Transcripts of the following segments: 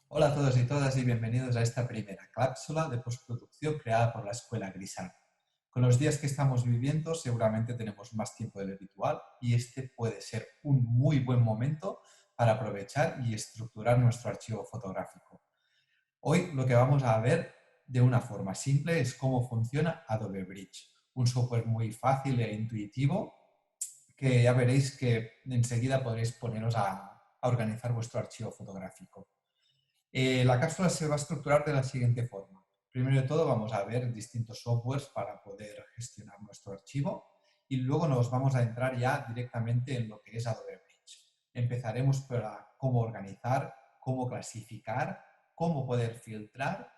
Hola a todos y todas y bienvenidos a esta primera cápsula de postproducción creada por la Escuela Grisart. Con los días que estamos viviendo seguramente tenemos más tiempo del habitual y este puede ser un muy buen momento para aprovechar y estructurar nuestro archivo fotográfico. Hoy lo que vamos a ver de una forma simple es cómo funciona Adobe Bridge, un software muy fácil e intuitivo que ya veréis que enseguida podréis poneros a organizar vuestro archivo fotográfico. La cápsula se va a estructurar de la siguiente forma. Primero de todo vamos a ver distintos softwares para poder gestionar nuestro archivo y luego nos vamos a entrar ya directamente en lo que es Adobe Bridge. Empezaremos por cómo organizar, cómo clasificar, cómo poder filtrar,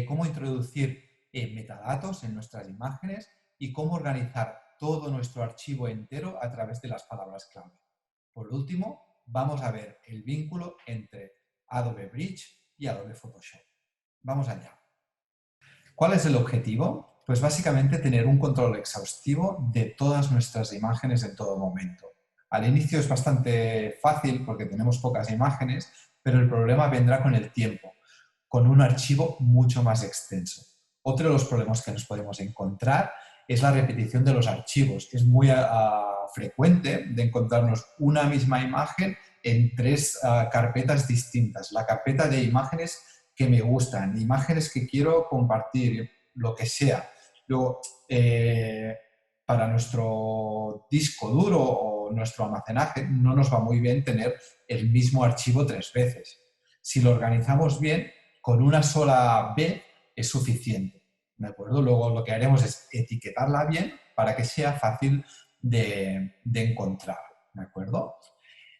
cómo introducir metadatos en nuestras imágenes y cómo organizar todo nuestro archivo entero a través de las palabras clave. Por último, vamos a ver el vínculo entre Adobe Bridge y Adobe Photoshop. Vamos allá. ¿Cuál es el objetivo? Pues básicamente tener un control exhaustivo de todas nuestras imágenes en todo momento. Al inicio es bastante fácil porque tenemos pocas imágenes, pero el problema vendrá con el tiempo, con un archivo mucho más extenso. Otro de los problemas que nos podemos encontrar es la repetición de los archivos. Es muy frecuente de encontrarnos una misma imagen en tres carpetas distintas. La carpeta de imágenes que me gustan, imágenes que quiero compartir, lo que sea. Luego, para nuestro disco duro o nuestro almacenaje no nos va muy bien tener el mismo archivo tres veces. Si lo organizamos bien, con una sola vez es suficiente, ¿de acuerdo? Luego lo que haremos es etiquetarla bien para que sea fácil de encontrar, ¿de acuerdo?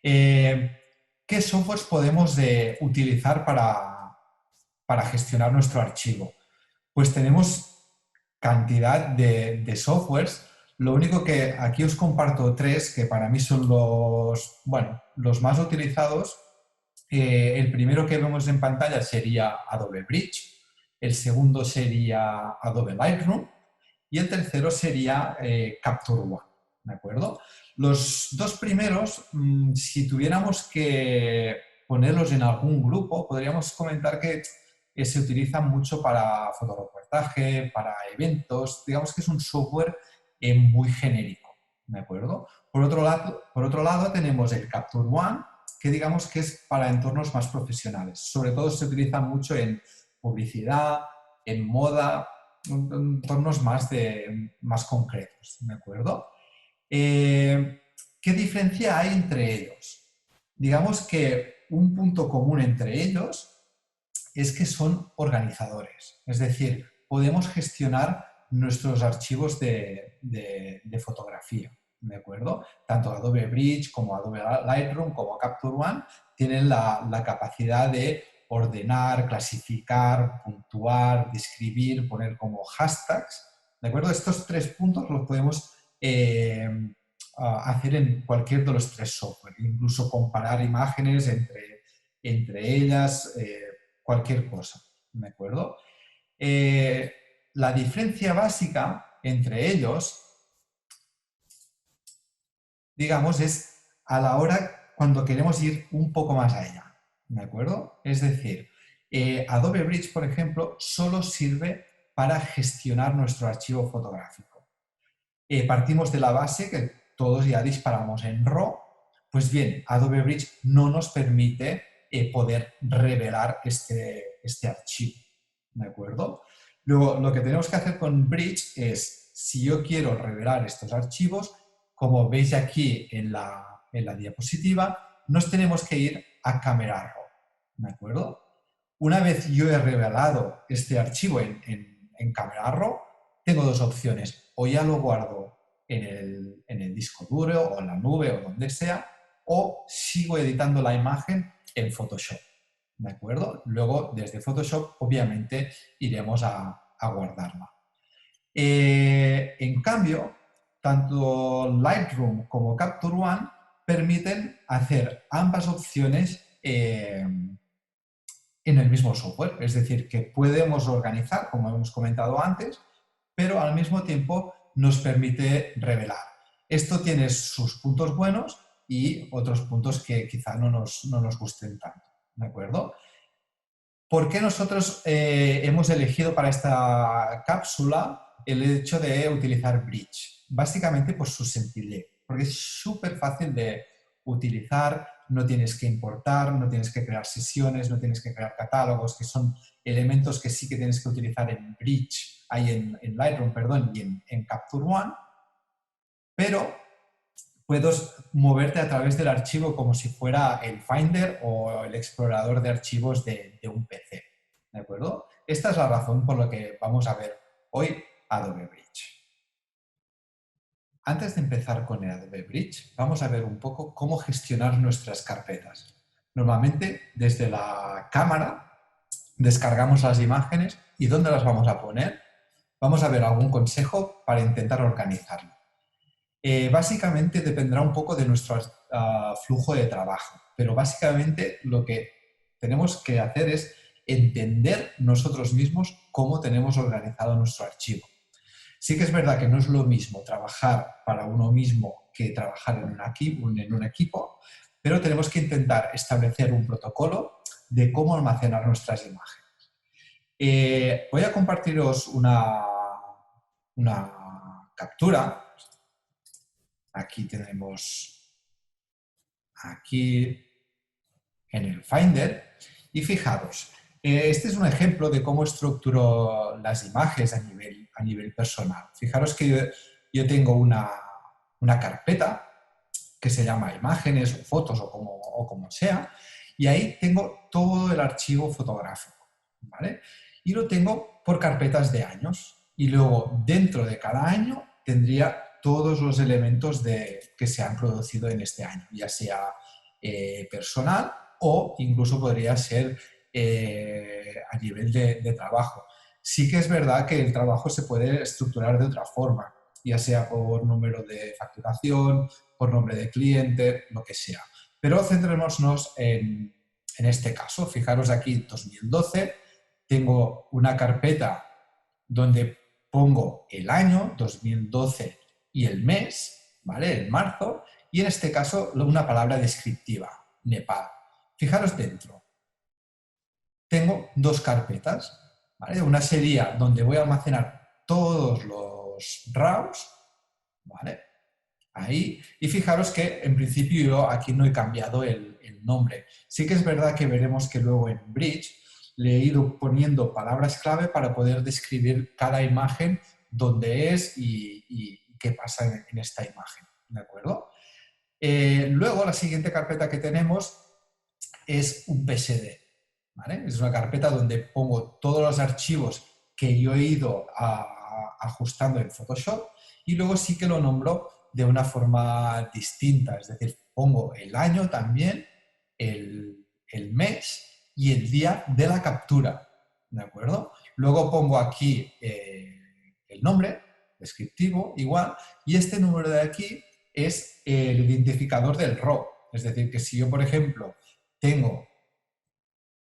¿Qué softwares podemos utilizar para gestionar nuestro archivo? Pues tenemos cantidad de softwares. Lo único que aquí os comparto tres que para mí son los más utilizados. El primero que vemos en pantalla sería Adobe Bridge, el segundo sería Adobe Lightroom y el tercero sería Capture One, ¿de acuerdo? Los dos primeros, si tuviéramos que ponerlos en algún grupo, podríamos comentar que se utilizan mucho para fotoreportaje, para eventos, digamos que es un software muy genérico, ¿de acuerdo? Por otro lado tenemos el Capture One, que digamos que es para entornos más profesionales. Sobre todo se utiliza mucho en publicidad, en moda, entornos más concretos, ¿de acuerdo? ¿Qué diferencia hay entre ellos? Digamos que un punto común entre ellos es que son organizadores, es decir, podemos gestionar nuestros archivos de fotografía, ¿de acuerdo? Tanto Adobe Bridge como Adobe Lightroom como Capture One tienen la capacidad de ordenar, clasificar, puntuar, describir, poner como hashtags, ¿de acuerdo? Estos tres puntos los podemos hacer en cualquier de los tres software, incluso comparar imágenes entre ellas, cualquier cosa, ¿de acuerdo? La diferencia básica entre ellos, digamos, es a la hora cuando queremos ir un poco más allá, ¿de acuerdo? Es decir, Adobe Bridge, por ejemplo, solo sirve para gestionar nuestro archivo fotográfico. Partimos de la base que todos ya disparamos en RAW, pues bien, Adobe Bridge no nos permite poder revelar este archivo, ¿de acuerdo? Luego, lo que tenemos que hacer con Bridge es, si yo quiero revelar estos archivos, como veis aquí en la diapositiva, nos tenemos que ir a Camera Raw, ¿de acuerdo? Una vez yo he revelado este archivo en Camera Raw, tengo dos opciones. O ya lo guardo en el disco duro o en la nube o donde sea, o sigo editando la imagen en Photoshop, ¿de acuerdo? Luego, desde Photoshop, obviamente, iremos a guardarla. En cambio, tanto Lightroom como Capture One permiten hacer ambas opciones en el mismo software. Es decir, que podemos organizar, como hemos comentado antes, pero al mismo tiempo nos permite revelar. Esto tiene sus puntos buenos y otros puntos que quizá no nos gusten tanto, ¿de acuerdo? ¿Por qué nosotros hemos elegido para esta cápsula el hecho de utilizar Bridge? Básicamente por su sencillez, porque es súper fácil de utilizar, no tienes que importar, no tienes que crear sesiones, no tienes que crear catálogos, que son elementos que sí que tienes que utilizar en Bridge, en Lightroom, perdón, y en Capture One, pero puedes moverte a través del archivo como si fuera el Finder o el explorador de archivos de un PC. ¿De acuerdo? Esta es la razón por la que vamos a ver hoy Adobe Bridge. Antes de empezar con el Adobe Bridge, vamos a ver un poco cómo gestionar nuestras carpetas. Normalmente, desde la cámara, descargamos las imágenes y ¿dónde las vamos a poner? Vamos a ver algún consejo para intentar organizarlo. Básicamente dependerá un poco de nuestro flujo de trabajo, pero básicamente lo que tenemos que hacer es entender nosotros mismos cómo tenemos organizado nuestro archivo. Sí que es verdad que no es lo mismo trabajar para uno mismo que trabajar en un equipo, pero tenemos que intentar establecer un protocolo de cómo almacenar nuestras imágenes. Voy a compartiros una captura. Aquí tenemos, aquí en el Finder, y fijaros, este es un ejemplo de cómo estructuro las imágenes a nivel personal. Fijaros que yo tengo una carpeta que se llama imágenes o fotos o como sea, y ahí tengo todo el archivo fotográfico, ¿vale? Y lo tengo por carpetas de años, y luego dentro de cada año tendría todos los elementos que se han producido en este año, ya sea personal o incluso podría ser a nivel de trabajo. Sí que es verdad que el trabajo se puede estructurar de otra forma, ya sea por número de facturación, por nombre de cliente, lo que sea. Pero centrémonos en este caso. Fijaros aquí, 2012, tengo una carpeta donde pongo el año, 2012, y el mes, ¿vale? El marzo, y en este caso una palabra descriptiva, Nepal. Fijaros dentro. Tengo dos carpetas, ¿vale? Una sería donde voy a almacenar todos los RAWs, ¿vale? Ahí. Y fijaros que en principio yo aquí no he cambiado el nombre. Sí que es verdad que veremos que luego en Bridge le he ido poniendo palabras clave para poder describir cada imagen, dónde es y qué pasa en esta imagen. ¿De acuerdo? Luego la siguiente carpeta que tenemos es un PSD. ¿Vale? Es una carpeta donde pongo todos los archivos que yo he ido ajustando en Photoshop y luego sí que lo nombro de una forma distinta, es decir, pongo el año también, el mes y el día de la captura, ¿de acuerdo? Luego pongo aquí el nombre, descriptivo, igual, y este número de aquí es el identificador del RAW, es decir, que si yo, por ejemplo, tengo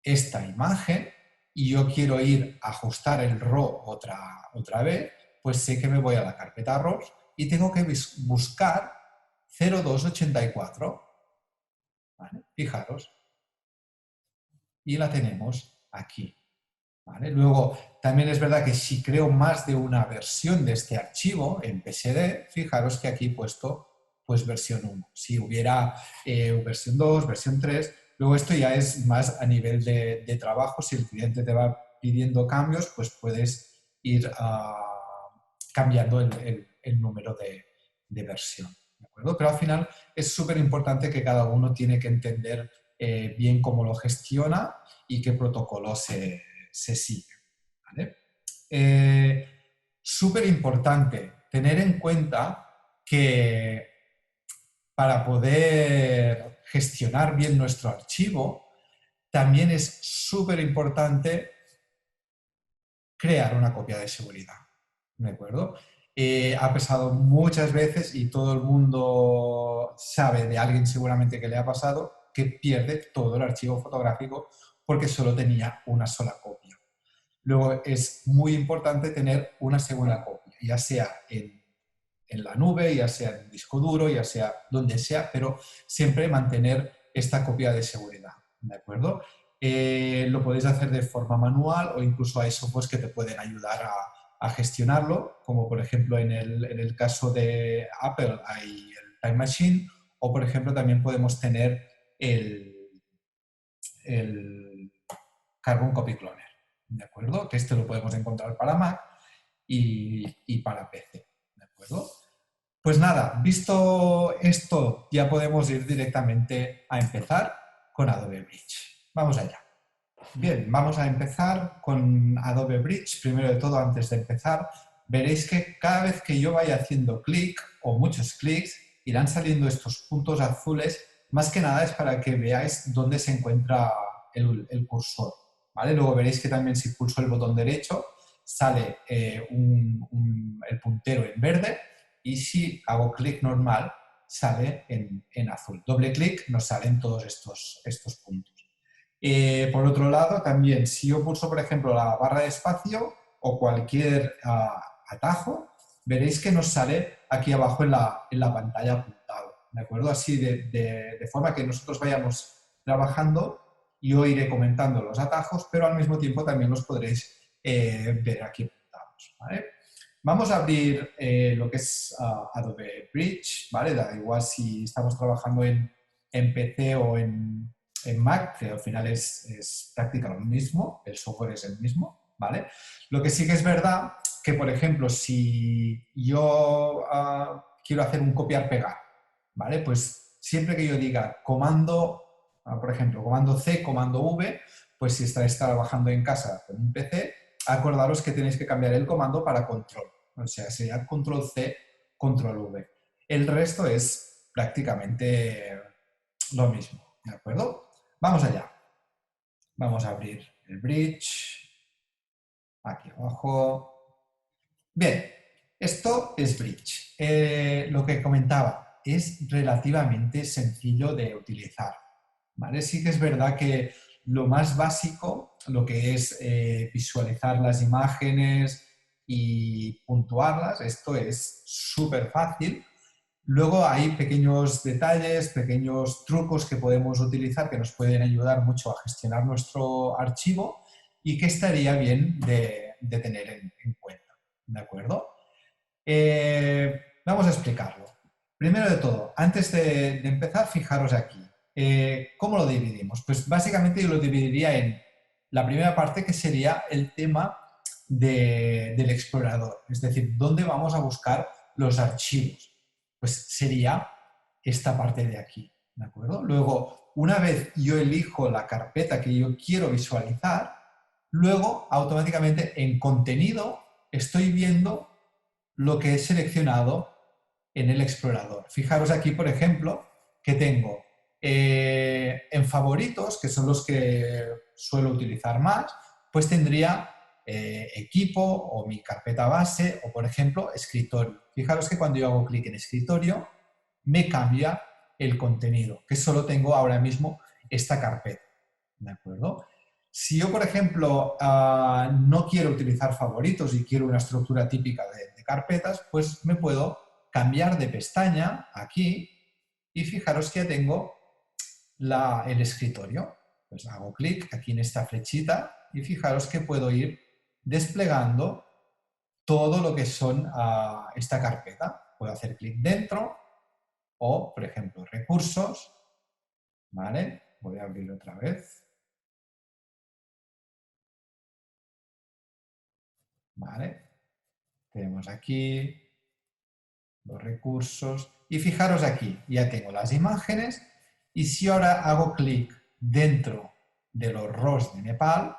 esta imagen y yo quiero ir a ajustar el RAW otra vez, pues sé que me voy a la carpeta RAWs y tengo que buscar 0284. ¿Vale? Fijaros. Y la tenemos aquí. ¿Vale? Luego, también es verdad que si creo más de una versión de este archivo en PSD, fijaros que aquí he puesto pues versión 1. Si hubiera versión 2, versión 3, luego esto ya es más a nivel de trabajo. Si el cliente te va pidiendo cambios, pues puedes ir cambiando el número de versión. ¿De acuerdo? Pero al final es súper importante que cada uno tiene que entender bien cómo lo gestiona y qué protocolo se sigue. ¿Vale? Súper importante tener en cuenta que para poder gestionar bien nuestro archivo, también es súper importante crear una copia de seguridad. ¿De acuerdo? Ha pasado muchas veces y todo el mundo sabe de alguien seguramente que le ha pasado que pierde todo el archivo fotográfico porque solo tenía una sola copia. Luego es muy importante tener una segunda copia, ya sea en la nube, ya sea en un disco duro, ya sea donde sea, pero siempre mantener esta copia de seguridad, ¿de acuerdo? lo podéis hacer de forma manual o incluso hay softwares que te pueden ayudar a gestionarlo, como por ejemplo en el caso de Apple hay el Time Machine o por ejemplo también podemos tener el Carbon Copy Cloner, ¿de acuerdo? Que este lo podemos encontrar para Mac y para PC, ¿de acuerdo? Pues nada, visto esto, ya podemos ir directamente a empezar con Adobe Bridge. Vamos allá. Bien, vamos a empezar con Adobe Bridge. Primero de todo, antes de empezar, veréis que cada vez que yo vaya haciendo clic o muchos clics, irán saliendo estos puntos azules. Más que nada es para que veáis dónde se encuentra el cursor, ¿vale? Luego veréis que también si pulso el botón derecho sale el puntero en verde y si hago clic normal sale en azul. Doble clic nos salen todos estos puntos. Por otro lado, también, si yo pulso, por ejemplo, la barra de espacio o cualquier atajo, veréis que nos sale aquí abajo en la pantalla apuntado, ¿de acuerdo? Así de forma que nosotros vayamos trabajando, yo iré comentando los atajos, pero al mismo tiempo también los podréis ver aquí apuntados, ¿vale? Vamos a abrir lo que es Adobe Bridge, ¿vale? Da igual si estamos trabajando en PC o en Mac, que al final es prácticamente lo mismo, el software es el mismo, ¿vale? Lo que sí que es verdad que, por ejemplo, si yo quiero hacer un copiar-pegar, ¿vale? Pues siempre que yo diga comando, por ejemplo, comando C, comando V, pues si estáis trabajando en casa con un PC, acordaros que tenéis que cambiar el comando para control. O sea, sería control C, control V. El resto es prácticamente lo mismo, ¿de acuerdo? Vamos allá. Vamos a abrir el bridge. Aquí abajo. Bien, esto es bridge. Lo que comentaba, es relativamente sencillo de utilizar, ¿vale? Sí que es verdad que lo más básico, lo que es visualizar las imágenes y puntuarlas, esto es súper fácil. Luego hay pequeños detalles, pequeños trucos que podemos utilizar que nos pueden ayudar mucho a gestionar nuestro archivo y que estaría bien de tener en cuenta, ¿de acuerdo? Vamos a explicarlo. Primero de todo, antes de empezar, fijaros aquí. ¿Cómo lo dividimos? Pues básicamente yo lo dividiría en la primera parte que sería el tema del explorador, es decir, dónde vamos a buscar los archivos. Pues sería esta parte de aquí, ¿de acuerdo? Luego, una vez yo elijo la carpeta que yo quiero visualizar, luego automáticamente en contenido estoy viendo lo que he seleccionado en el explorador. Fijaros aquí, por ejemplo, que tengo en favoritos, que son los que suelo utilizar más, pues tendría equipo o mi carpeta base o, por ejemplo, escritorio. Fijaros que cuando yo hago clic en escritorio, me cambia el contenido, que solo tengo ahora mismo esta carpeta, ¿de acuerdo? Si yo, por ejemplo, no quiero utilizar favoritos y quiero una estructura típica de carpetas, pues me puedo cambiar de pestaña aquí y fijaros que ya tengo el escritorio. Pues hago clic aquí en esta flechita y fijaros que puedo ir desplegando todo lo que son esta carpeta. Puedo hacer clic dentro o, por ejemplo, recursos, ¿vale? Voy a abrir otra vez. ¿Vale? Tenemos aquí los recursos y fijaros aquí, ya tengo las imágenes y si ahora hago clic dentro de los RAWs de Nepal,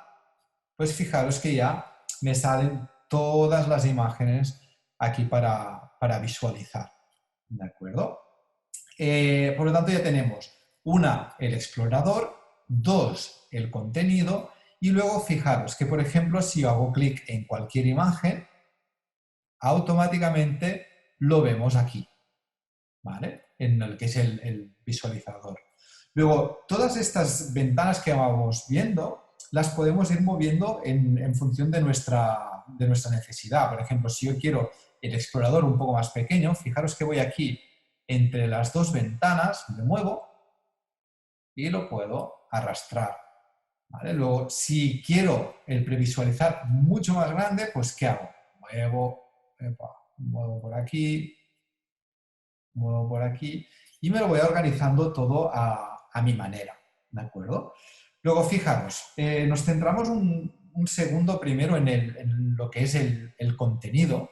pues fijaros que ya me salen todas las imágenes aquí para visualizar, ¿de acuerdo? Por lo tanto ya tenemos una, el explorador, dos, el contenido y luego fijaros que por ejemplo si yo hago clic en cualquier imagen, automáticamente lo vemos aquí, ¿vale? En el que es el visualizador. Luego, todas estas ventanas que vamos viendo, las podemos ir moviendo en función de nuestra necesidad. Por ejemplo, si yo quiero el explorador un poco más pequeño, fijaros que voy aquí entre las dos ventanas, me muevo y lo puedo arrastrar. ¿Vale? Luego, si quiero el previsualizar mucho más grande, pues ¿qué hago? Muevo por aquí y me lo voy organizando todo a mi manera, ¿de acuerdo? Luego, fijaros, nos centramos un segundo primero en lo que es el contenido,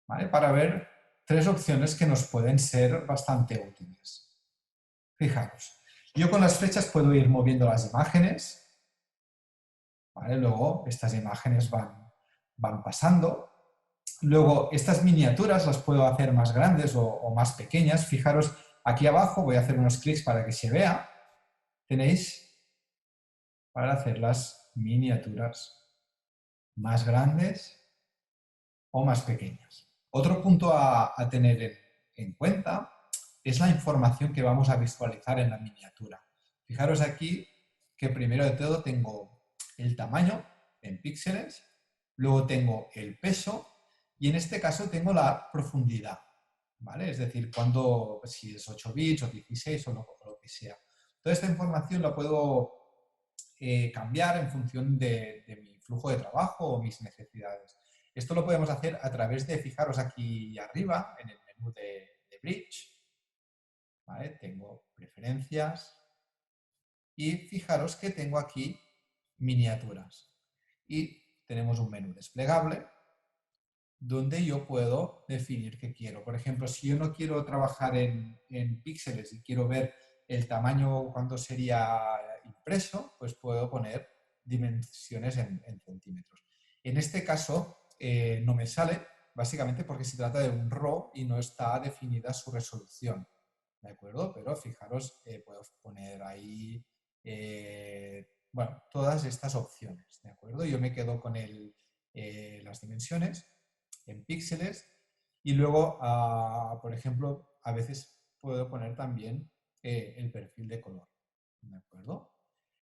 ¿vale? Para ver tres opciones que nos pueden ser bastante útiles. Fijaros, yo con las flechas puedo ir moviendo las imágenes, ¿vale? Luego estas imágenes van pasando. Luego estas miniaturas las puedo hacer más grandes o más pequeñas. Fijaros, aquí abajo voy a hacer unos clics para que se vea. Tenéis para hacer las miniaturas más grandes o más pequeñas. Otro punto a tener en cuenta es la información que vamos a visualizar en la miniatura. Fijaros aquí que primero de todo tengo el tamaño en píxeles, luego tengo el peso y en este caso tengo la profundidad, ¿vale? Es decir, si es 8 bits o 16 o lo que sea. Toda esta información la puedo cambiar en función de mi flujo de trabajo o mis necesidades. Esto lo podemos hacer a través de, fijaros aquí arriba, en el menú de Bridge, ¿vale? Tengo preferencias y fijaros que tengo aquí miniaturas. Y tenemos un menú desplegable donde yo puedo definir qué quiero. Por ejemplo, si yo no quiero trabajar en píxeles y quiero ver el tamaño cuando sería impreso, pues puedo poner dimensiones en centímetros. En este caso no me sale, básicamente porque se trata de un RAW y no está definida su resolución, ¿de acuerdo? Pero fijaros, puedo poner ahí, bueno, todas estas opciones, ¿de acuerdo? Yo me quedo con las dimensiones en píxeles y luego, por ejemplo, a veces puedo poner también el perfil de color, ¿de acuerdo?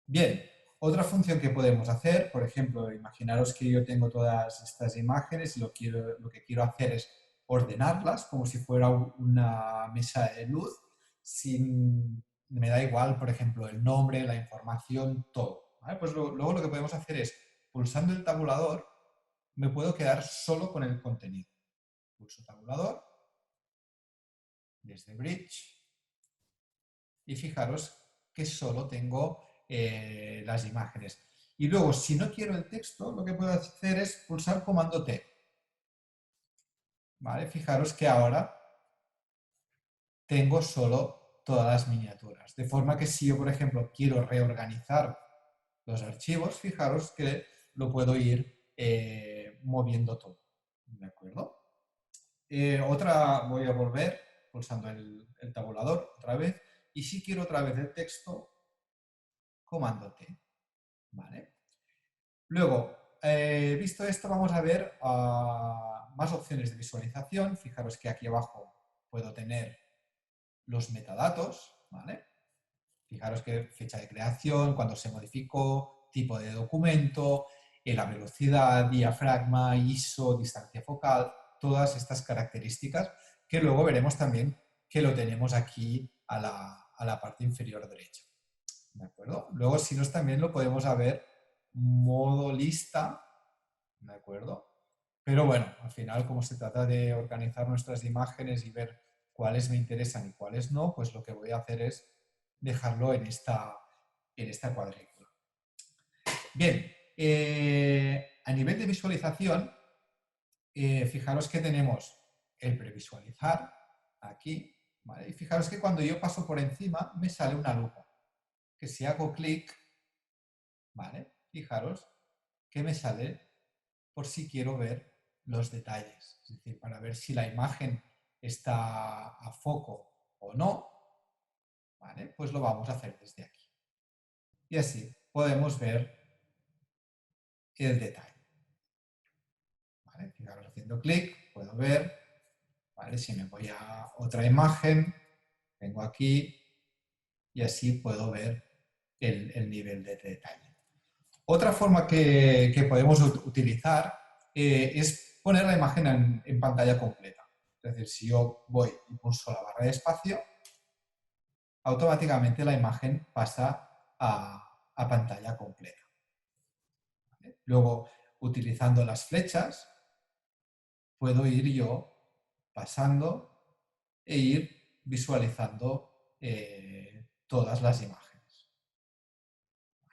Bien, otra función que podemos hacer, por ejemplo, imaginaros que yo tengo todas estas imágenes y lo que quiero hacer es ordenarlas como si fuera una mesa de luz, me da igual, por ejemplo, el nombre, la información, todo, ¿vale? Pues luego lo que podemos hacer es, pulsando el tabulador, me puedo quedar solo con el contenido. Pulso tabulador, desde Bridge, y fijaros que solo tengo las imágenes. Y luego, si no quiero el texto, lo que puedo hacer es pulsar comando T. ¿Vale? Fijaros que ahora tengo solo todas las miniaturas. De forma que si yo, por ejemplo, quiero reorganizar los archivos, fijaros que lo puedo ir moviendo todo. ¿De acuerdo? Voy a volver pulsando el tabulador otra vez. Y si quiero otra vez el texto, comando T. ¿Vale? Luego, visto esto, vamos a ver más opciones de visualización. Fijaros que aquí abajo puedo tener los metadatos, ¿vale? Fijaros que fecha de creación, cuándo se modificó, tipo de documento, la velocidad, diafragma, ISO, distancia focal, todas estas características que luego veremos también que lo tenemos aquí a la parte inferior derecha. ¿De acuerdo? Luego, si no, también lo podemos ver modo lista, ¿de acuerdo? Pero bueno, al final, como se trata de organizar nuestras imágenes y ver cuáles me interesan y cuáles no, pues lo que voy a hacer es dejarlo en esta cuadrícula. Bien, a nivel de visualización, fijaros que tenemos el previsualizar aquí, ¿vale? Y fijaros que cuando yo paso por encima me sale una lupa, que si hago clic, ¿vale? Fijaros que me sale por si quiero ver los detalles, es decir, para ver si la imagen está a foco o no, ¿vale? Pues lo vamos a hacer desde aquí. Y así podemos ver el detalle. ¿Vale? Fijaros, haciendo clic, puedo ver, ¿vale? Si me voy a otra imagen, vengo aquí y así puedo ver el nivel de detalle. Otra forma que podemos utilizar es poner la imagen en pantalla completa. Es decir, si yo voy y pulso la barra de espacio, automáticamente la imagen pasa a pantalla completa. ¿Vale? Luego, utilizando las flechas, puedo ir yo pasando e ir visualizando todas las imágenes.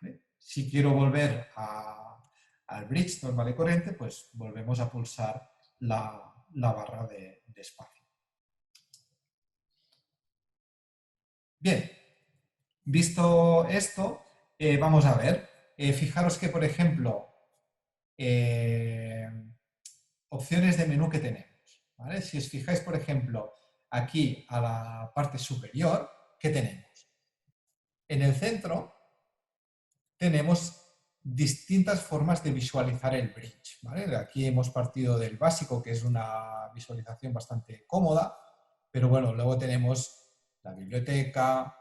¿Vale? Si quiero volver al bridge normal y corriente, pues volvemos a pulsar la barra de espacio. Bien, visto esto, vamos a ver. Fijaros que, por ejemplo, opciones de menú que tenemos. ¿Vale? Si os fijáis, por ejemplo, aquí a la parte superior, ¿qué tenemos? En el centro tenemos distintas formas de visualizar el bridge. ¿Vale? Aquí hemos partido del básico, que es una visualización bastante cómoda, pero bueno, luego tenemos la biblioteca,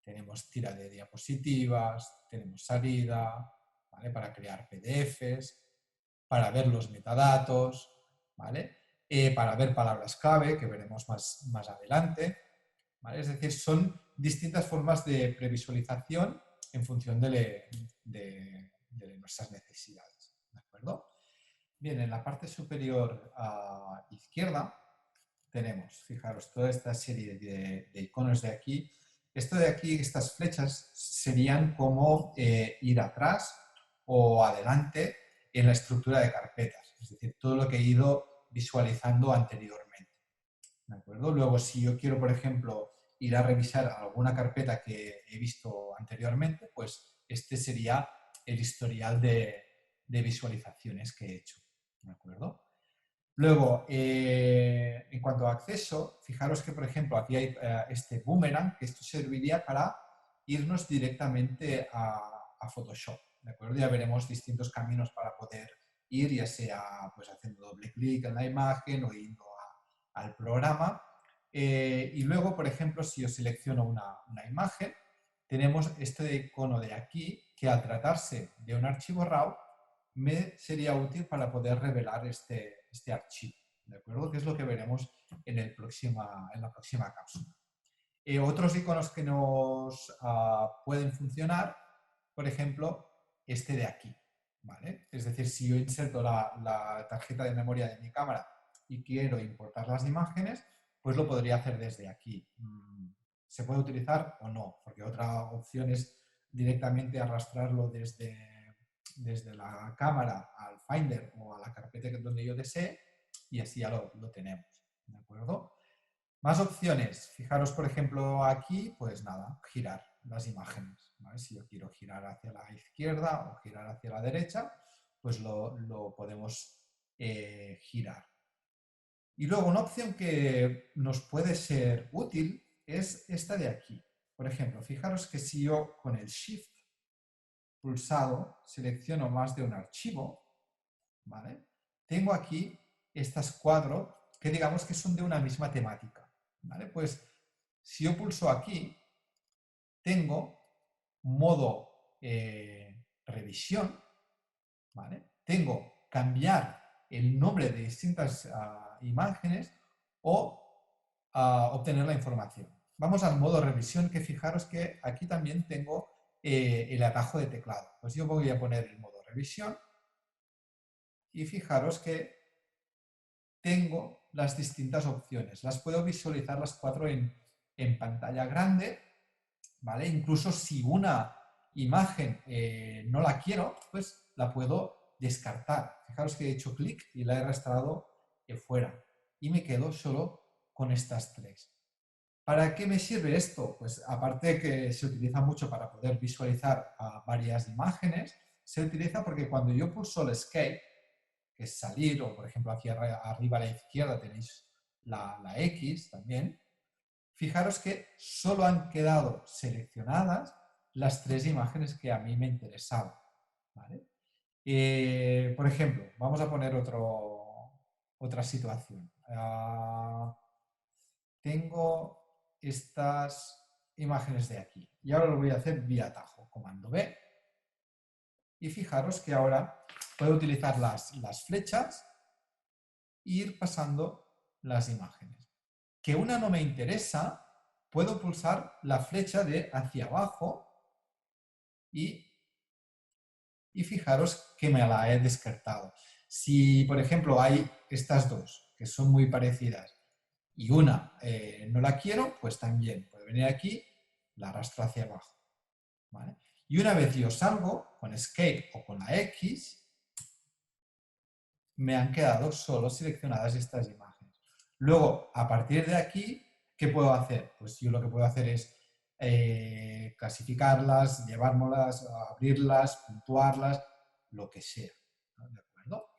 tenemos tira de diapositivas, tenemos salida, ¿vale? Para crear PDFs, para ver los metadatos, ¿vale? Para ver palabras clave, que veremos más adelante, ¿vale? Es decir, son distintas formas de previsualización en función de nuestras necesidades, ¿de acuerdo? Bien, en la parte superior izquierda tenemos, fijaros, toda esta serie de iconos de aquí. Esto de aquí, estas flechas, serían como ir atrás o adelante en la estructura de carpetas, es decir, todo lo que he ido visualizando anteriormente. ¿De acuerdo? Luego, si yo quiero, por ejemplo, ir a revisar alguna carpeta que he visto anteriormente, pues este sería el historial de visualizaciones que he hecho. ¿De acuerdo? Luego, en cuanto a acceso, fijaros que, por ejemplo, aquí hay este boomerang, que esto serviría para irnos directamente a Photoshop. ¿De acuerdo? Ya veremos distintos caminos para poder ir, ya sea pues, haciendo doble clic en la imagen o yendo al programa. Y luego, por ejemplo, si yo selecciono una imagen, tenemos este icono de aquí, que al tratarse de un archivo RAW, me sería útil para poder revelar este archivo, ¿de acuerdo? Que es lo que veremos en la próxima cápsula. Otros iconos que nos pueden funcionar, por ejemplo, este de aquí, ¿vale? Es decir, si yo inserto la tarjeta de memoria de mi cámara y quiero importar las imágenes, pues lo podría hacer desde aquí. ¿Se puede utilizar o no? Porque otra opción es directamente arrastrarlo desde la cámara al Finder o a la carpeta donde yo desee y así ya lo tenemos, ¿de acuerdo? Más opciones. Fijaros, por ejemplo, aquí, pues nada, girar las imágenes, ¿vale? Si yo quiero girar hacia la izquierda o girar hacia la derecha, pues lo podemos girar. Y luego una opción que nos puede ser útil es esta de aquí. Por ejemplo, fijaros que si yo con el Shift pulsado selecciono más de un archivo, ¿vale? Tengo aquí estas cuatro que digamos que son de una misma temática, ¿vale? Pues si yo pulso aquí, tengo modo revisión, ¿vale? Tengo cambiar el nombre de distintas imágenes o obtener la información. Vamos al modo revisión, que fijaros que aquí también tengo el atajo de teclado. Pues yo voy a poner el modo revisión y fijaros que tengo las distintas opciones. Las puedo visualizar las cuatro en pantalla grande, ¿vale? Incluso si una imagen no la quiero, pues la puedo descartar. Fijaros que he hecho clic y la he arrastrado fuera y me quedo solo con estas tres. ¿Para qué me sirve esto? Pues aparte de que se utiliza mucho para poder visualizar varias imágenes, se utiliza porque cuando yo pulso el Escape, que es salir, o por ejemplo aquí arriba a la izquierda tenéis la X también, fijaros que solo han quedado seleccionadas las tres imágenes que a mí me interesaban, ¿vale? Por ejemplo, vamos a poner otra situación. Tengo estas imágenes de aquí y ahora lo voy a hacer vía atajo, comando B, y fijaros que ahora puedo utilizar las flechas e ir pasando las imágenes. Que una no me interesa, puedo pulsar la flecha de hacia abajo y fijaros que me la he descartado. Si, por ejemplo, hay estas dos que son muy parecidas y una no la quiero, pues también puedo venir aquí, la arrastro hacia abajo. ¿Vale? Y una vez yo salgo con Escape o con la X, me han quedado solo seleccionadas estas imágenes. Luego, a partir de aquí, ¿qué puedo hacer? Pues yo lo que puedo hacer es clasificarlas, llevármelas, abrirlas, puntuarlas, lo que sea. ¿De acuerdo?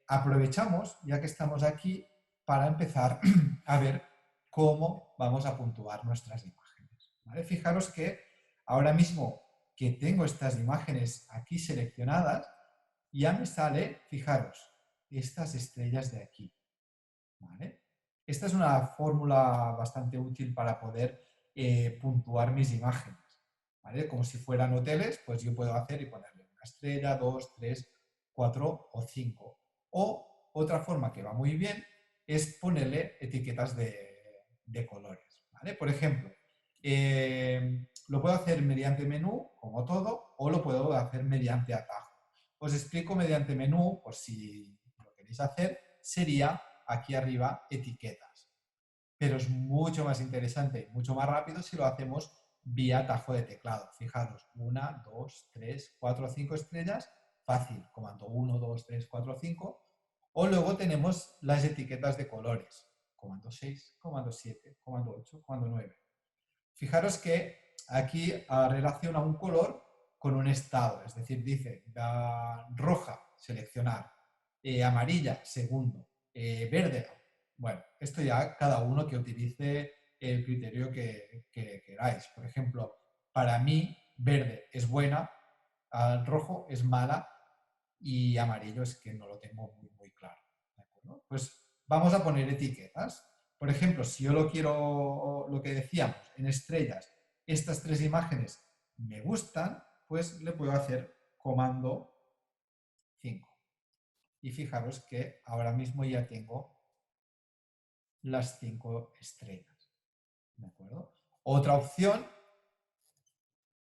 Aprovechamos, ya que estamos aquí, para empezar a ver cómo vamos a puntuar nuestras imágenes. ¿Vale? Fijaros que ahora mismo que tengo estas imágenes aquí seleccionadas, ya me sale, fijaros, estas estrellas de aquí. ¿Vale? Esta es una fórmula bastante útil para poder puntuar mis imágenes. ¿Vale? Como si fueran hoteles, pues yo puedo hacer y ponerle una estrella, 2, 3, 4 o 5. O otra forma que va muy bien es ponerle etiquetas de colores. ¿Vale? Por ejemplo, lo puedo hacer mediante menú, como todo, o lo puedo hacer mediante atajo. Os explico mediante menú, por si lo queréis hacer, sería aquí arriba etiquetas. Pero es mucho más interesante, mucho más rápido si lo hacemos vía atajo de teclado. Fijaros, 1, 2, 3, 4, 5 estrellas, fácil, comando 1, 2, 3, 4, 5. O luego tenemos las etiquetas de colores, comando 6, comando 7, comando 8, comando 9. Fijaros que aquí relaciona un color con un estado, es decir, dice roja, seleccionar, amarilla, segundo, verde. Bueno, esto ya cada uno que utilice el criterio que queráis. Por ejemplo, para mí, verde es buena, rojo es mala y amarillo es que no lo tengo muy claro. ¿De acuerdo? Pues vamos a poner etiquetas. Por ejemplo, si yo lo quiero, lo que decíamos, en estrellas, estas tres imágenes me gustan, pues le puedo hacer comando 5. Y fijaros que ahora mismo ya tengo las 5 estrellas. ¿De acuerdo? Otra opción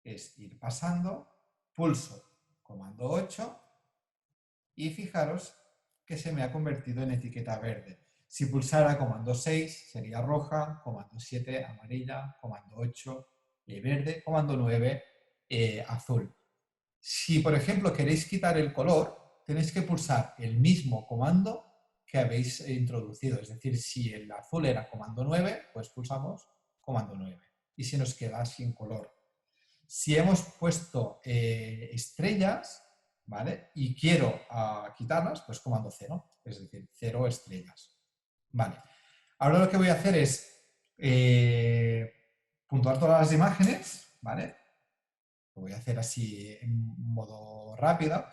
es ir pasando, pulso comando 8 y fijaros que se me ha convertido en etiqueta verde. Si pulsara comando 6 sería roja, comando 7 amarilla, comando 8 verde, comando 9 azul. Si por ejemplo queréis quitar el color, tenéis que pulsar el mismo comando que habéis introducido. Es decir, si el azul era comando 9, pues pulsamos comando 9 y se nos queda sin color. Si hemos puesto estrellas, ¿vale? Y quiero quitarlas, pues comando 0, es decir, 0 estrellas. Vale. Ahora lo que voy a hacer es puntuar todas las imágenes, ¿vale? Lo voy a hacer así en modo rápido.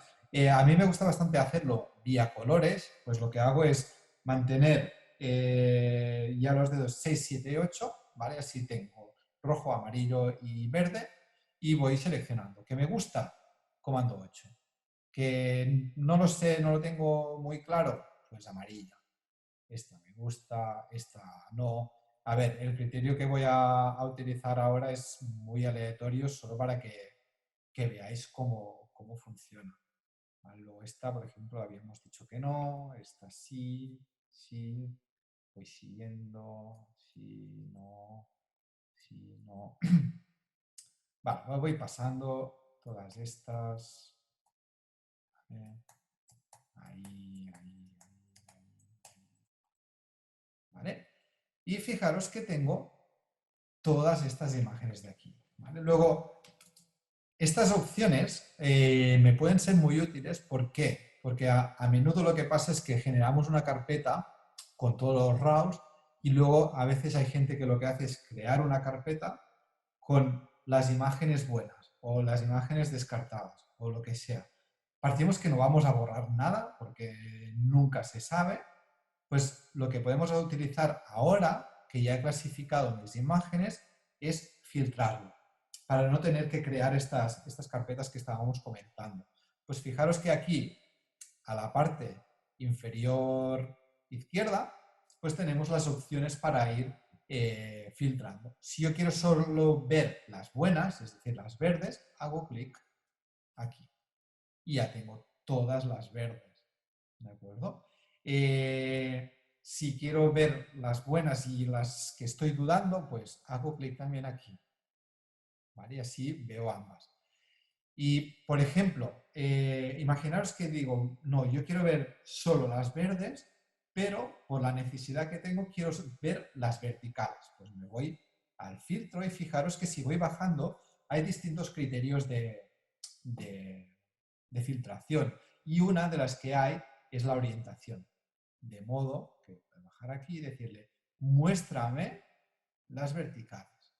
A mí me gusta bastante hacerlo vía colores, pues lo que hago es mantener ya los dedos 6, 7 y 8, ¿vale? Así tengo rojo, amarillo y verde y voy seleccionando. ¿Qué me gusta? Comando 8. Que no lo sé, no lo tengo muy claro, pues amarilla. Esta me gusta, esta no. A ver, el criterio que voy a utilizar ahora es muy aleatorio, solo para que veáis cómo funciona. ¿Vale? Luego esta, por ejemplo, habíamos dicho que no, esta sí, sí, voy siguiendo, sí, no, sí, no. Vale, voy pasando todas estas. Ahí, ahí, ahí. ¿Vale? Y fijaros que tengo todas estas imágenes de aquí. ¿Vale? Luego, estas opciones me pueden ser muy útiles. ¿Por qué? Porque a menudo lo que pasa es que generamos una carpeta con todos los RAWs y luego a veces hay gente que lo que hace es crear una carpeta con las imágenes buenas o las imágenes descartadas o lo que sea. Partimos que no vamos a borrar nada porque nunca se sabe. Pues lo que podemos utilizar ahora, que ya he clasificado mis imágenes, es filtrarlo, para no tener que crear estas carpetas que estábamos comentando. Pues fijaros que aquí, a la parte inferior izquierda, pues tenemos las opciones para ir filtrando. Si yo quiero solo ver las buenas, es decir, las verdes, hago clic aquí y ya tengo todas las verdes, ¿de acuerdo? Si quiero ver las buenas y las que estoy dudando, pues hago clic también aquí, ¿vale? Y así veo ambas. Y, por ejemplo, imaginaros que digo, no, yo quiero ver solo las verdes, pero por la necesidad que tengo quiero ver las verticales. Pues me voy al filtro y fijaros que si voy bajando hay distintos criterios de filtración y una de las que hay es la orientación. De modo que voy a bajar aquí y decirle, muéstrame las verticales.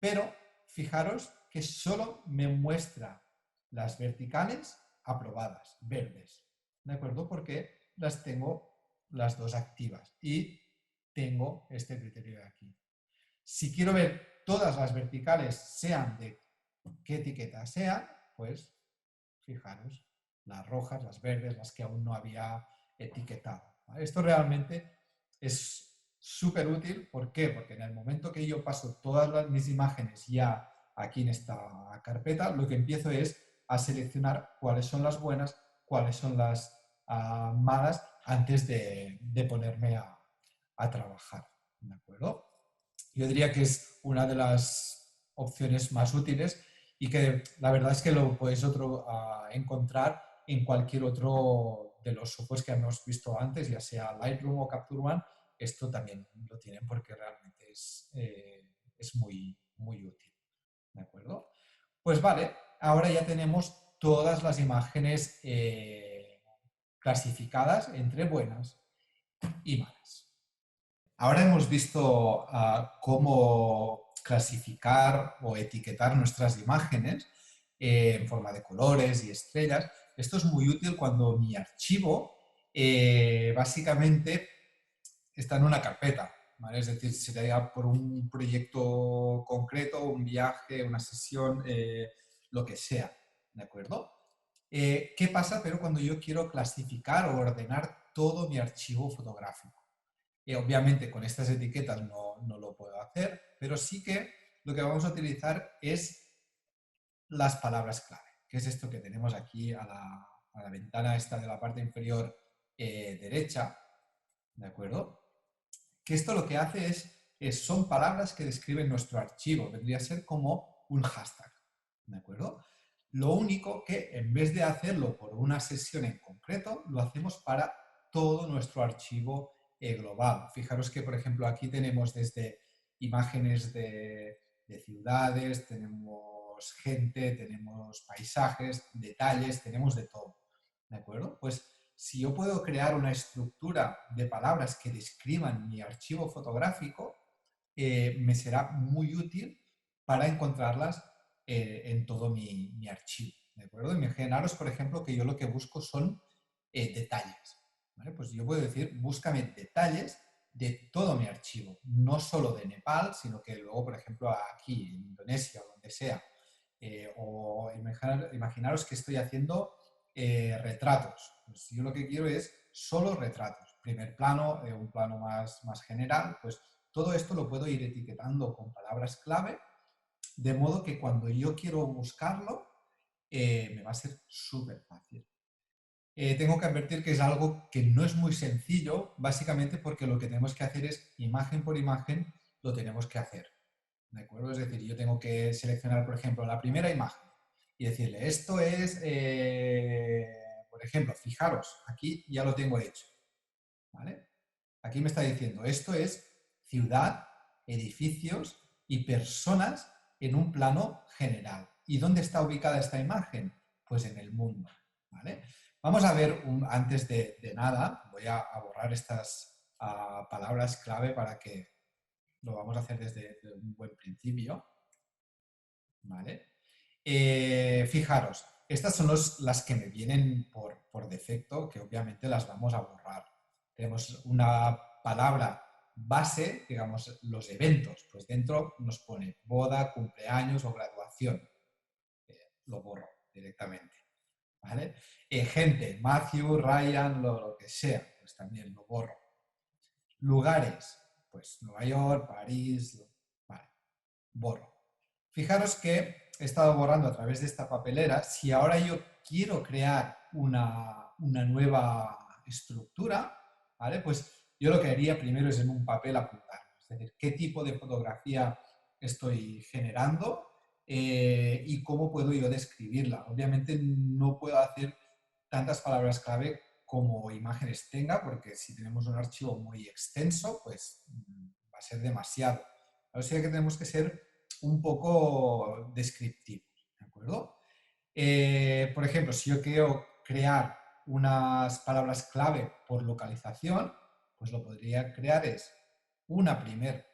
Pero fijaros que solo me muestra las verticales aprobadas, verdes, ¿de acuerdo? Porque las tengo las dos activas y tengo este criterio de aquí. Si quiero ver todas las verticales, sean de qué etiqueta sean, pues fijaros, las rojas, las verdes, las que aún no había etiquetado. ¿Vale? Esto realmente es súper útil. ¿Por qué? Porque en el momento que yo paso todas mis imágenes ya aquí en esta carpeta, lo que empiezo es a seleccionar cuáles son las buenas, cuáles son las malas, antes de ponerme a trabajar. ¿De acuerdo? Yo diría que es una de las opciones más útiles y que la verdad es que lo podéis encontrar en cualquier otro de los softwares que hemos visto antes, ya sea Lightroom o Capture One. Esto también lo tienen porque realmente es muy, muy útil. ¿De acuerdo? Pues vale, ahora ya tenemos todas las imágenes clasificadas entre buenas y malas. Ahora hemos visto cómo clasificar o etiquetar nuestras imágenes en forma de colores y estrellas. Esto es muy útil cuando mi archivo básicamente está en una carpeta, ¿vale? Es decir, sería por un proyecto concreto, un viaje, una sesión, lo que sea, ¿de acuerdo? ¿Qué pasa pero cuando yo quiero clasificar o ordenar todo mi archivo fotográfico? Obviamente con estas etiquetas no lo puedo hacer, pero sí que lo que vamos a utilizar es las palabras clave, que es esto que tenemos aquí a la ventana esta de la parte inferior derecha, ¿de acuerdo? Que esto lo que hace son palabras que describen nuestro archivo, vendría a ser como un hashtag, ¿de acuerdo? Lo único que en vez de hacerlo por una sesión en concreto, lo hacemos para todo nuestro archivo global. Fijaros que, por ejemplo, aquí tenemos desde imágenes de ciudades, tenemos gente, tenemos paisajes, detalles, tenemos de todo, ¿de acuerdo? Pues si yo puedo crear una estructura de palabras que describan mi archivo fotográfico, me será muy útil para encontrarlas en todo mi archivo. ¿De acuerdo? Imaginaros, por ejemplo, que yo lo que busco son detalles. ¿Vale? Pues yo puedo decir, búscame detalles de todo mi archivo, no solo de Nepal, sino que luego, por ejemplo, aquí en Indonesia o donde sea, o imaginaros que estoy haciendo retratos. Pues yo lo que quiero es solo retratos. Primer plano, un plano más general, pues todo esto lo puedo ir etiquetando con palabras clave, de modo que cuando yo quiero buscarlo, me va a ser súper fácil. Tengo que advertir que es algo que no es muy sencillo, básicamente porque lo que tenemos que hacer es, imagen por imagen, lo tenemos que hacer. ¿De acuerdo? Es decir, yo tengo que seleccionar, por ejemplo, la primera imagen y decirle, esto es, por ejemplo, fijaros, aquí ya lo tengo hecho. ¿Vale? Aquí me está diciendo, esto es ciudad, edificios y personas en un plano general. ¿Y dónde está ubicada esta imagen? Pues en el mundo. ¿Vale? Vamos a ver, antes de nada, voy a borrar estas palabras clave para que lo vamos a hacer desde un buen principio. ¿Vale? Fijaros, estas son las que me vienen por defecto, que obviamente las vamos a borrar. Tenemos una palabra base, digamos, los eventos, pues dentro nos pone boda, cumpleaños o graduación. Lo borro directamente. ¿Vale? Gente, Matthew, Ryan, lo que sea, pues también lo borro. Lugares, pues Nueva York, París, vale, borro. Fijaros que he estado borrando a través de esta papelera. Si ahora yo quiero crear una nueva estructura, ¿vale? Pues yo lo que haría primero es en un papel apuntar. Es decir, qué tipo de fotografía estoy generando y cómo puedo yo describirla. Obviamente no puedo hacer tantas palabras clave como imágenes tenga, porque si tenemos un archivo muy extenso, pues va a ser demasiado. O sea que tenemos que ser un poco descriptivos, ¿de acuerdo? Por ejemplo, si yo quiero crear unas palabras clave por localización, pues lo podría crear es una primera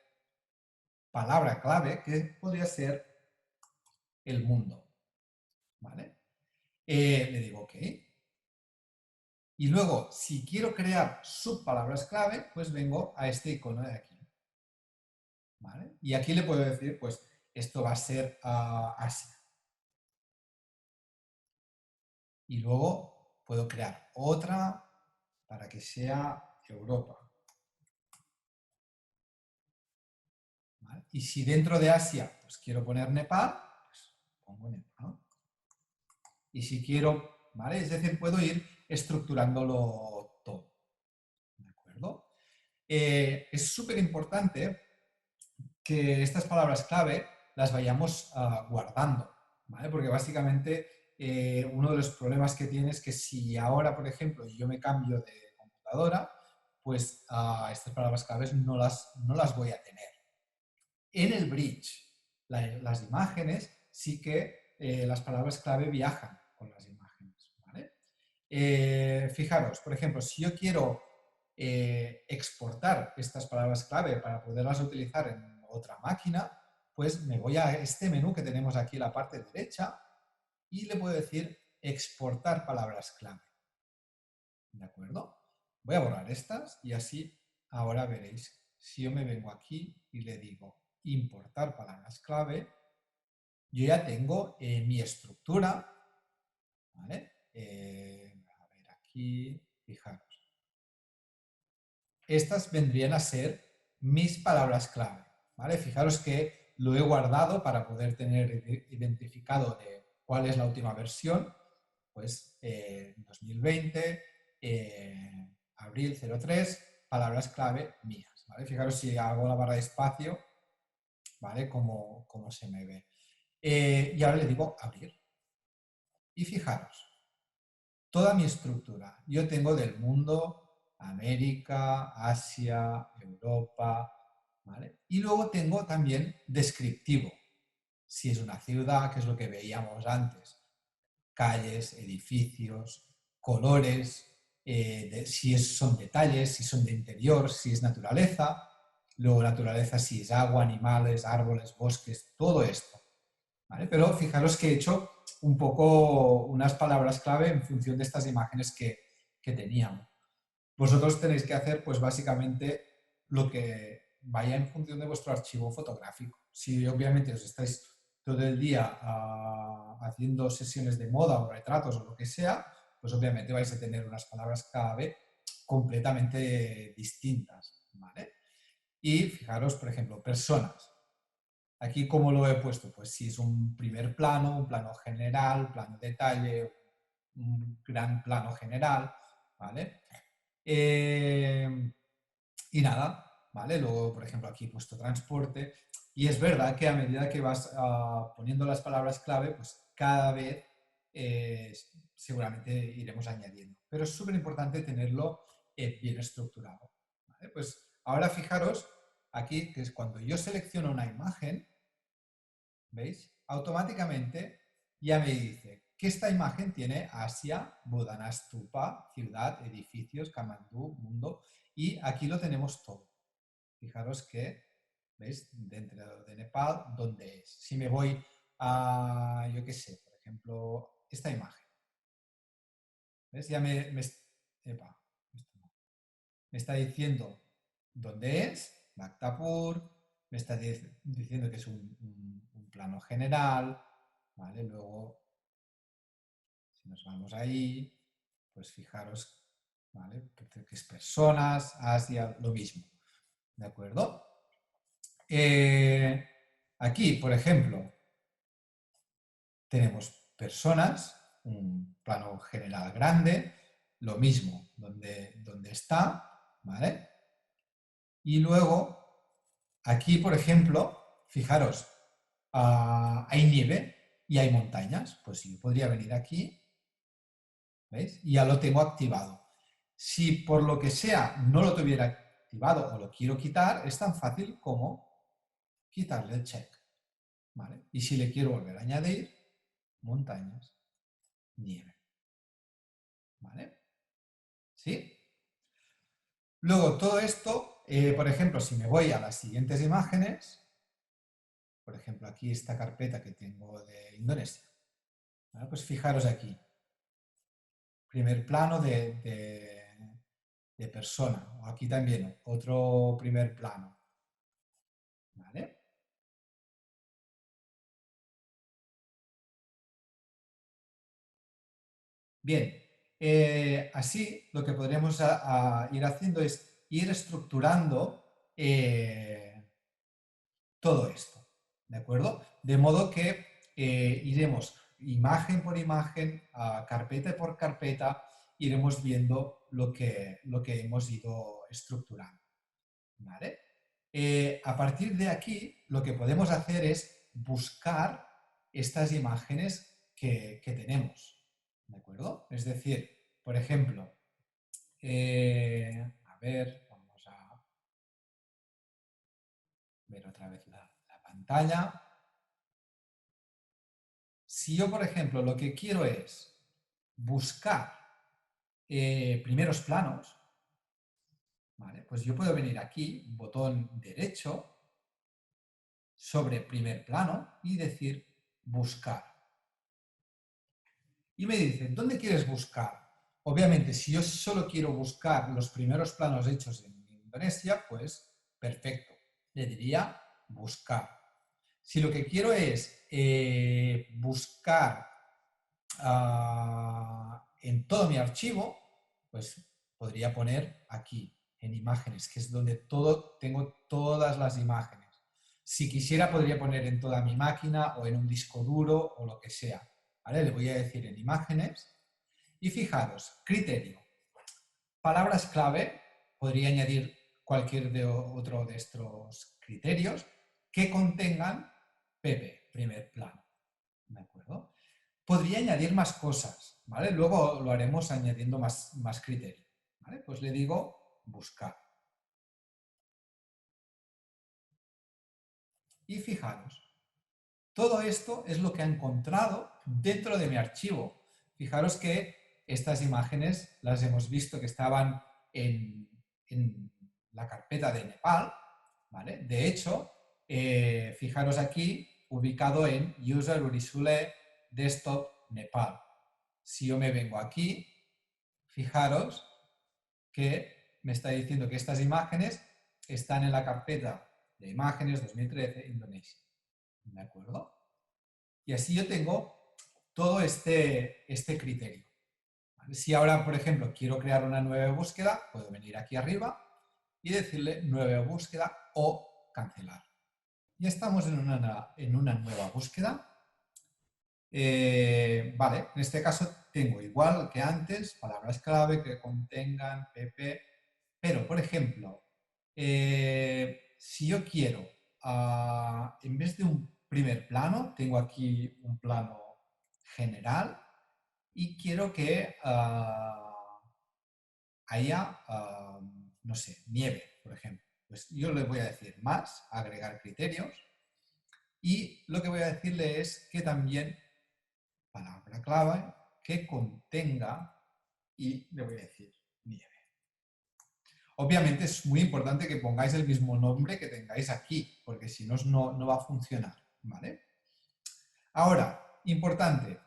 palabra clave que podría ser el mundo, ¿vale? Le digo OK. Y luego, si quiero crear subpalabras clave, pues vengo a este icono de aquí, ¿vale? Y aquí le puedo decir, pues, esto va a ser Asia. Y luego puedo crear otra para que sea Europa. ¿Vale? Y si dentro de Asia pues quiero poner Nepal, pues pongo Nepal. Y si quiero, ¿vale? Es decir, puedo ir estructurándolo todo. ¿De acuerdo? Es súper importante que estas palabras clave las vayamos guardando, ¿vale? Porque básicamente uno de los problemas que tiene es que si ahora, por ejemplo, yo me cambio de computadora, pues estas palabras claves no las voy a tener. En el bridge, las imágenes, sí que las palabras clave viajan con las imágenes, ¿vale? Fijaros, por ejemplo, si yo quiero exportar estas palabras clave para poderlas utilizar en otra máquina, pues me voy a este menú que tenemos aquí en la parte derecha y le puedo decir exportar palabras clave. ¿De acuerdo? Voy a borrar estas y así ahora veréis. Si yo me vengo aquí y le digo importar palabras clave, yo ya tengo mi estructura, ¿vale? A ver aquí, fijaros. Estas vendrían a ser mis palabras clave, ¿vale? Fijaros que lo he guardado para poder tener identificado de cuál es la última versión, pues 2020, abril 03, palabras clave mías, ¿vale? Fijaros si hago la barra de espacio, ¿vale? Como se me ve. Y ahora le digo abrir. Y fijaros, toda mi estructura. Yo tengo del mundo, América, Asia, Europa, ¿vale? Y luego tengo también descriptivo. Si es una ciudad, que es lo que veíamos antes, calles, edificios, colores, si son detalles, si son de interior, si es naturaleza, luego naturaleza si es agua, animales, árboles, bosques, todo esto. ¿Vale? Pero fijaros que he hecho un poco unas palabras clave en función de estas imágenes que teníamos. Vosotros tenéis que hacer, pues básicamente, lo que vaya en función de vuestro archivo fotográfico. Si obviamente os estáis todo el día haciendo sesiones de moda o retratos o lo que sea, pues obviamente vais a tener unas palabras clave completamente distintas, ¿vale? Y fijaros, por ejemplo, personas. Aquí, ¿cómo lo he puesto? Pues si es un primer plano, un plano general, plano detalle, un gran plano general, ¿vale? Y nada, ¿vale? Luego, por ejemplo, aquí he puesto transporte. Y es verdad que a medida que vas poniendo las palabras clave, pues cada vez seguramente iremos añadiendo. Pero es súper importante tenerlo bien estructurado, ¿vale? Pues ahora fijaros aquí que es cuando yo selecciono una imagen, ¿veis? Automáticamente ya me dice que esta imagen tiene Asia, Bodhana Stupa, ciudad, edificios, Kamandú, mundo, y aquí lo tenemos todo. Fijaros que, ¿veis? Dentro de Nepal, ¿dónde es? Si me voy a, yo qué sé, por ejemplo, esta imagen, ¿ves? Ya epa, me está diciendo dónde es, Bhaktapur, me está diciendo que es un plano general, ¿vale? Luego, si nos vamos ahí, pues fijaros, ¿vale? Que es personas, Asia, lo mismo. ¿De acuerdo? Aquí, por ejemplo, tenemos personas, un plano general grande, lo mismo donde está, ¿vale? Y luego, aquí, por ejemplo, fijaros, hay nieve y hay montañas. Pues yo podría venir aquí, ¿veis? Y ya lo tengo activado. Si por lo que sea no lo tuviera activado o lo quiero quitar, es tan fácil como quitarle el check, ¿vale? Y si le quiero volver a añadir, montañas, nieve, ¿vale? ¿Sí? Luego, todo esto, por ejemplo, si me voy a las siguientes imágenes, por ejemplo, aquí esta carpeta que tengo de Indonesia, ¿vale? Pues fijaros aquí, primer plano de persona, o aquí también otro primer plano, ¿vale? Bien, así lo que podríamos ir haciendo es ir estructurando todo esto, ¿de acuerdo? De modo que iremos imagen por imagen, carpeta por carpeta, iremos viendo lo que hemos ido estructurando, ¿vale? A partir de aquí, lo que podemos hacer es buscar estas imágenes que tenemos, ¿de acuerdo? Es decir, por ejemplo, a ver, vamos a ver otra vez la pantalla. Si yo, por ejemplo, lo que quiero es buscar primeros planos, ¿vale? Pues yo puedo venir aquí, botón derecho, sobre primer plano y decir buscar. Y me dice, ¿dónde quieres buscar? Obviamente, si yo solo quiero buscar los primeros planos hechos en Indonesia, pues perfecto, le diría buscar. Si lo que quiero es buscar en todo mi archivo, pues podría poner aquí, en imágenes, que es donde tengo todas las imágenes. Si quisiera, podría poner en toda mi máquina o en un disco duro o lo que sea. ¿Vale? Le voy a decir en imágenes. Y fijaros, criterio. Palabras clave, podría añadir cualquier otro de estos criterios que contengan PP, primer plano. ¿De acuerdo? Podría añadir más cosas, ¿vale? Luego lo haremos añadiendo más criterios, ¿vale? Pues le digo buscar. Y fijaros, todo esto es lo que ha encontrado dentro de mi archivo. Fijaros que estas imágenes las hemos visto que estaban en la carpeta de Nepal, ¿vale? De hecho, fijaros aquí, ubicado en User Urisule Desktop Nepal. Si yo me vengo aquí, fijaros que me está diciendo que estas imágenes están en la carpeta de imágenes 2013 Indonesia. ¿De acuerdo? Y así yo tengo todo este criterio. ¿Vale? Si ahora, por ejemplo, quiero crear una nueva búsqueda, puedo venir aquí arriba y decirle nueva búsqueda o cancelar. Ya estamos en una nueva búsqueda. Vale, en este caso tengo igual que antes, palabras clave que contengan pp, pero por ejemplo, si yo quiero, en vez de un primer plano, tengo aquí un plano general y quiero que haya, no sé, nieve, por ejemplo. Pues yo le voy a decir más, agregar criterios, y lo que voy a decirle es que también palabra clave que contenga y le voy a decir nieve. Obviamente es muy importante que pongáis el mismo nombre que tengáis aquí, porque si no, no va a funcionar, ¿vale? Ahora, importante,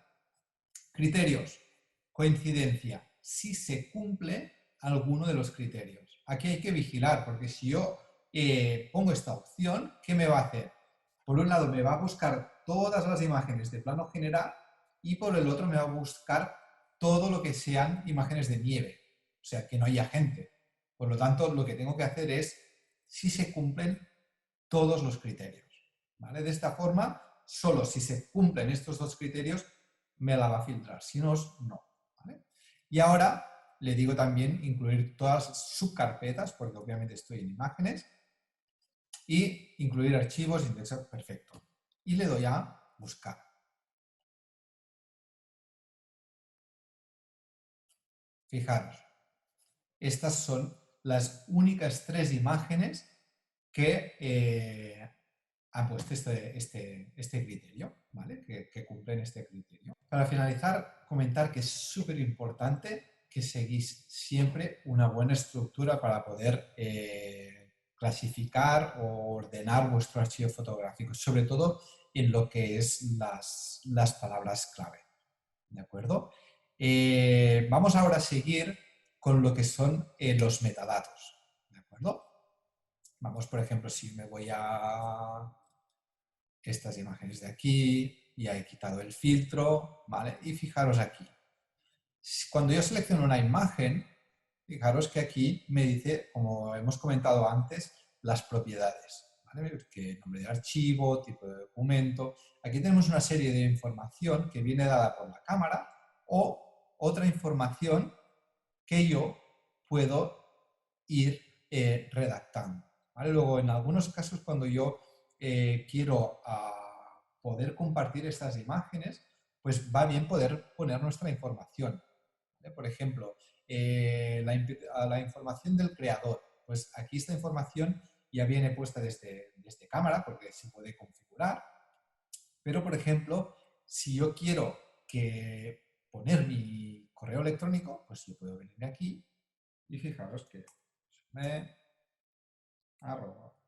criterios, coincidencia, si se cumple alguno de los criterios. Aquí hay que vigilar, porque si yo pongo esta opción, ¿qué me va a hacer? Por un lado me va a buscar todas las imágenes de plano general y por el otro me va a buscar todo lo que sean imágenes de nieve, o sea, que no haya gente. Por lo tanto, lo que tengo que hacer es si se cumplen todos los criterios, ¿vale? De esta forma, solo si se cumplen estos dos criterios me la va a filtrar, si no, no, ¿vale? Y ahora le digo también incluir todas las subcarpetas, porque obviamente estoy en imágenes, y incluir archivos, indexar, perfecto. Y le doy a buscar. Fijaros, estas son las únicas 3 imágenes que han puesto este criterio, ¿vale? Que cumplen este criterio. Para finalizar, comentar que es súper importante que seguís siempre una buena estructura para poder clasificar o ordenar vuestro archivo fotográfico, sobre todo en lo que es las palabras clave, ¿de acuerdo? Vamos ahora a seguir con lo que son los metadatos, ¿de acuerdo? Vamos, por ejemplo, si me voy a estas imágenes de aquí, ya he quitado el filtro, ¿vale? Y fijaros aquí. Cuando yo selecciono una imagen, fijaros que aquí me dice, como hemos comentado antes, las propiedades, ¿vale? Que nombre de archivo, tipo de documento. Aquí tenemos una serie de información que viene dada por la cámara o otra información que yo puedo ir redactando, ¿vale? Luego, en algunos casos, cuando yo quiero poder compartir estas imágenes, pues va bien poder poner nuestra información. ¿Vale? Por ejemplo, la información del creador. Pues aquí esta información ya viene puesta desde cámara, porque se puede configurar. Pero, por ejemplo, si yo quiero poner mi correo electrónico, pues yo puedo venir aquí y fijaros que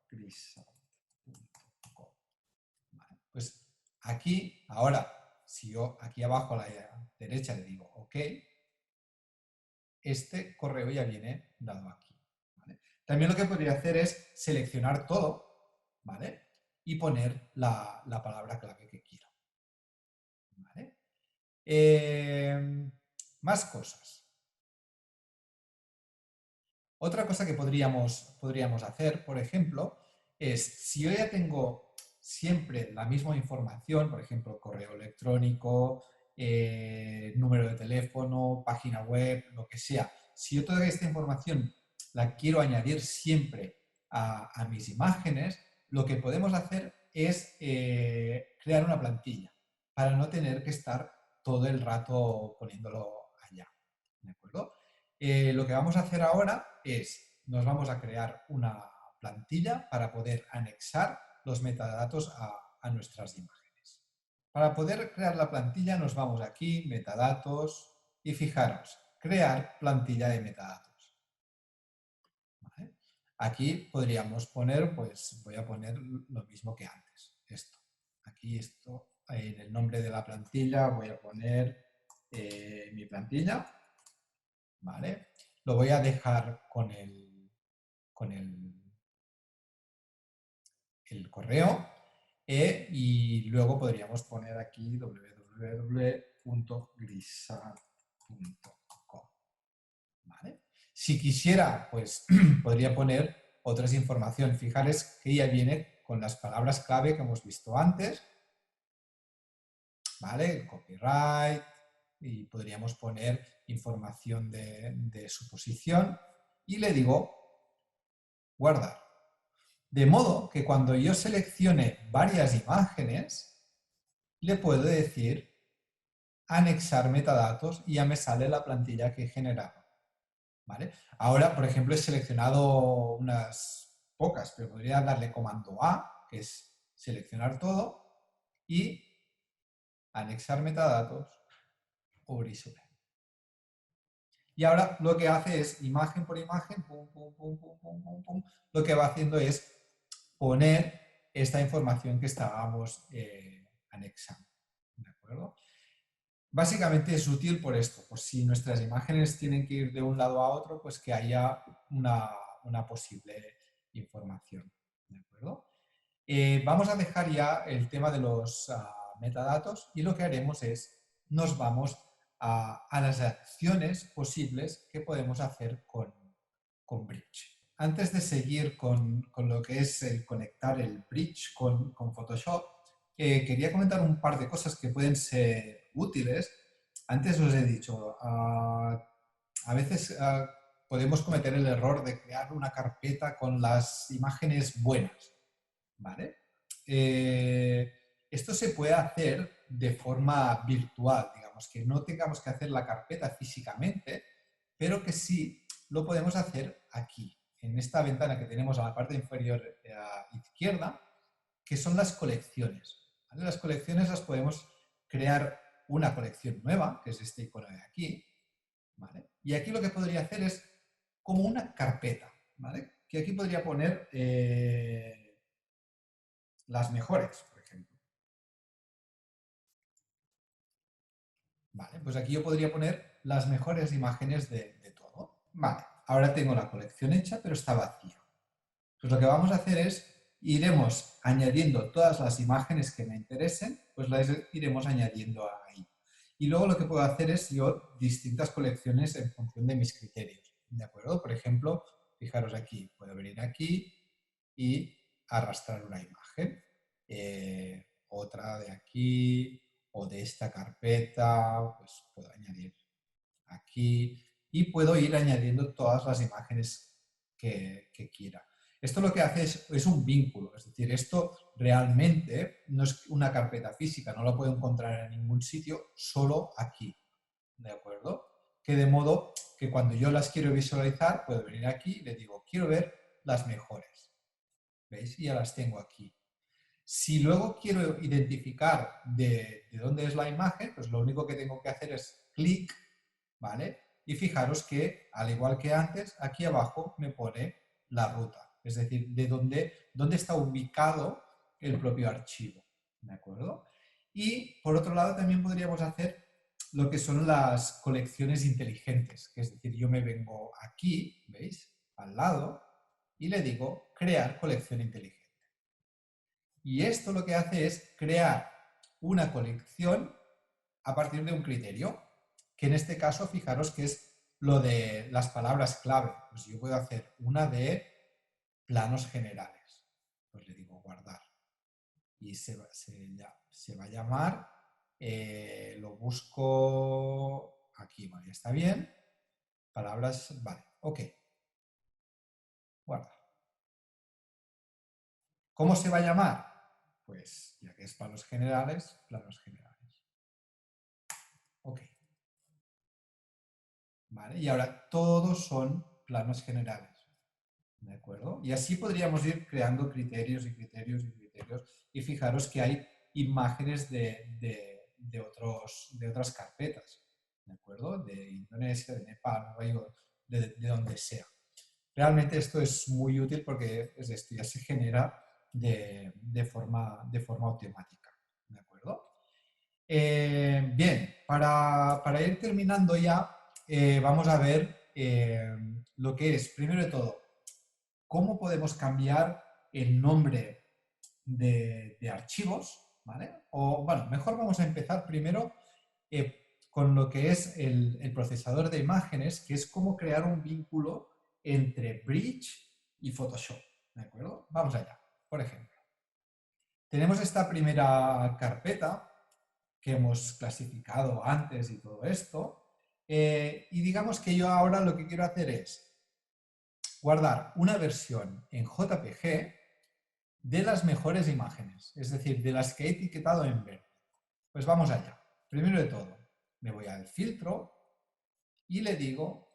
@grisa.com. Vale, pues aquí, ahora, si yo aquí abajo a la derecha le digo OK, este correo ya viene dado aquí, ¿vale? También lo que podría hacer es seleccionar todo, ¿vale? Y poner la palabra clave que quiero, ¿vale? Más cosas. Otra cosa que podríamos hacer, por ejemplo, es si yo ya tengo siempre la misma información, por ejemplo, correo electrónico, número de teléfono, página web, lo que sea, si yo toda esta información la quiero añadir siempre a mis imágenes, lo que podemos hacer es crear una plantilla para no tener que estar todo el rato poniéndolo allá, ¿de acuerdo? Lo que vamos a hacer ahora es, nos vamos a crear una plantilla para poder anexar los metadatos a nuestras imágenes. Para poder crear la plantilla nos vamos aquí, metadatos, y fijaros, crear plantilla de metadatos. ¿Vale? Aquí podríamos poner, pues voy a poner lo mismo que antes, esto. Aquí esto, en el nombre de la plantilla voy a poner mi plantilla, ¿vale? Lo voy a dejar con el correo y luego podríamos poner aquí www.grisa.com, ¿vale? Si quisiera, pues podría poner otras información. Fijaros que ya viene con las palabras clave que hemos visto antes, ¿vale? Copyright, y podríamos poner información de su posición y le digo guardar. De modo que cuando yo seleccione varias imágenes, le puedo decir anexar metadatos y ya me sale la plantilla que he generado, ¿vale? Ahora, por ejemplo, he seleccionado unas pocas, pero podría darle comando A, que es seleccionar todo, y anexar metadatos o resumen. Y ahora lo que hace es imagen por imagen, pum, pum, pum, pum, pum, pum, pum. Lo que va haciendo es poner esta información que estábamos anexando. ¿De acuerdo? Básicamente es útil por esto, por si nuestras imágenes tienen que ir de un lado a otro, pues que haya una posible información. ¿De acuerdo? Vamos a dejar ya el tema de los metadatos y lo que haremos es, nos vamos a las acciones posibles que podemos hacer con Bridge. antes de seguir con lo que es el conectar el bridge con Photoshop, quería comentar un par de cosas que pueden ser útiles. Antes os he dicho, a veces podemos cometer el error de crear una carpeta con las imágenes buenas, ¿vale? Esto se puede hacer de forma virtual, digamos, que no tengamos que hacer la carpeta físicamente, pero que sí lo podemos hacer aquí, en esta ventana que tenemos a la parte inferior izquierda, que son las colecciones. ¿Vale? Las colecciones las podemos crear una colección nueva, que es este icono de aquí, ¿vale? Y aquí lo que podría hacer es como una carpeta, ¿vale? Que aquí podría poner las mejores, por ejemplo. Vale, pues aquí yo podría poner las mejores imágenes de todo. Vale, ahora tengo la colección hecha, pero está vacía. Pues lo que vamos a hacer es, iremos añadiendo todas las imágenes que me interesen, pues las iremos añadiendo ahí. Y luego lo que puedo hacer es yo distintas colecciones en función de mis criterios. ¿De acuerdo? Por ejemplo, fijaros aquí, puedo venir aquí y arrastrar una imagen. Otra de aquí o de esta carpeta, pues puedo añadir aquí y puedo ir añadiendo todas las imágenes que quiera. Esto lo que hace es un vínculo, es decir, esto realmente no es una carpeta física, no lo puedo encontrar en ningún sitio, solo aquí, ¿de acuerdo? Que de modo que cuando yo las quiero visualizar, puedo venir aquí y le digo, quiero ver las mejores, ¿veis? Y ya las tengo aquí. Si luego quiero identificar de dónde es la imagen, pues lo único que tengo que hacer es clic, ¿vale? Y fijaros que, al igual que antes, aquí abajo me pone la ruta, es decir, de dónde está ubicado el propio archivo, ¿de acuerdo? Y, por otro lado, también podríamos hacer lo que son las colecciones inteligentes, que es decir, yo me vengo aquí, ¿veis? Al lado, y le digo crear colección inteligente. Y esto lo que hace es crear una colección a partir de un criterio, que en este caso, fijaros que es lo de las palabras clave. Pues yo puedo hacer una de planos generales. Pues le digo guardar. Y se va a llamar, lo busco aquí, vale, está bien. Palabras, vale, ok. Guarda. ¿Cómo se va a llamar? Pues ya que es planos generales, planos generales. Ok. ¿Vale? Y ahora todos son planos generales. ¿De acuerdo? Y así podríamos ir creando criterios y criterios y criterios. Y fijaros que hay imágenes de otras carpetas. ¿De acuerdo? De Indonesia, de Nepal, de donde sea. Realmente esto es muy útil porque esto ya se genera de forma automática. ¿De acuerdo? Bien, para ir terminando ya, vamos a ver lo que es, primero de todo, cómo podemos cambiar el nombre de archivos, ¿vale? O, bueno, mejor vamos a empezar primero con lo que es el procesador de imágenes, que es cómo crear un vínculo entre Bridge y Photoshop, ¿de acuerdo? Vamos allá. Por ejemplo, tenemos esta primera carpeta que hemos clasificado antes y todo esto. Y digamos que yo ahora lo que quiero hacer es guardar una versión en JPG de las mejores imágenes, es decir, de las que he etiquetado en verde. Pues vamos allá. Primero de todo, me voy al filtro y le digo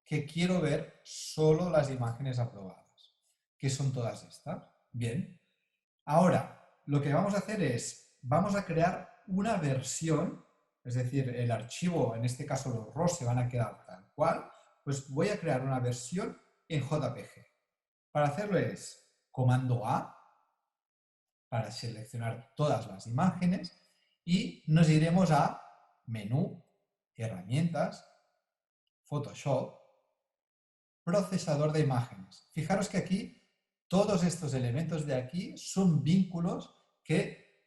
que quiero ver solo las imágenes aprobadas, que son todas estas. Bien. Ahora, lo que vamos a hacer es, vamos a crear una versión, es decir, el archivo, en este caso los RAW se van a quedar tal cual, pues voy a crear una versión en JPG. Para hacerlo es comando A, para seleccionar todas las imágenes, y nos iremos a menú, herramientas, Photoshop, procesador de imágenes. Fijaros que aquí todos estos elementos de aquí son vínculos que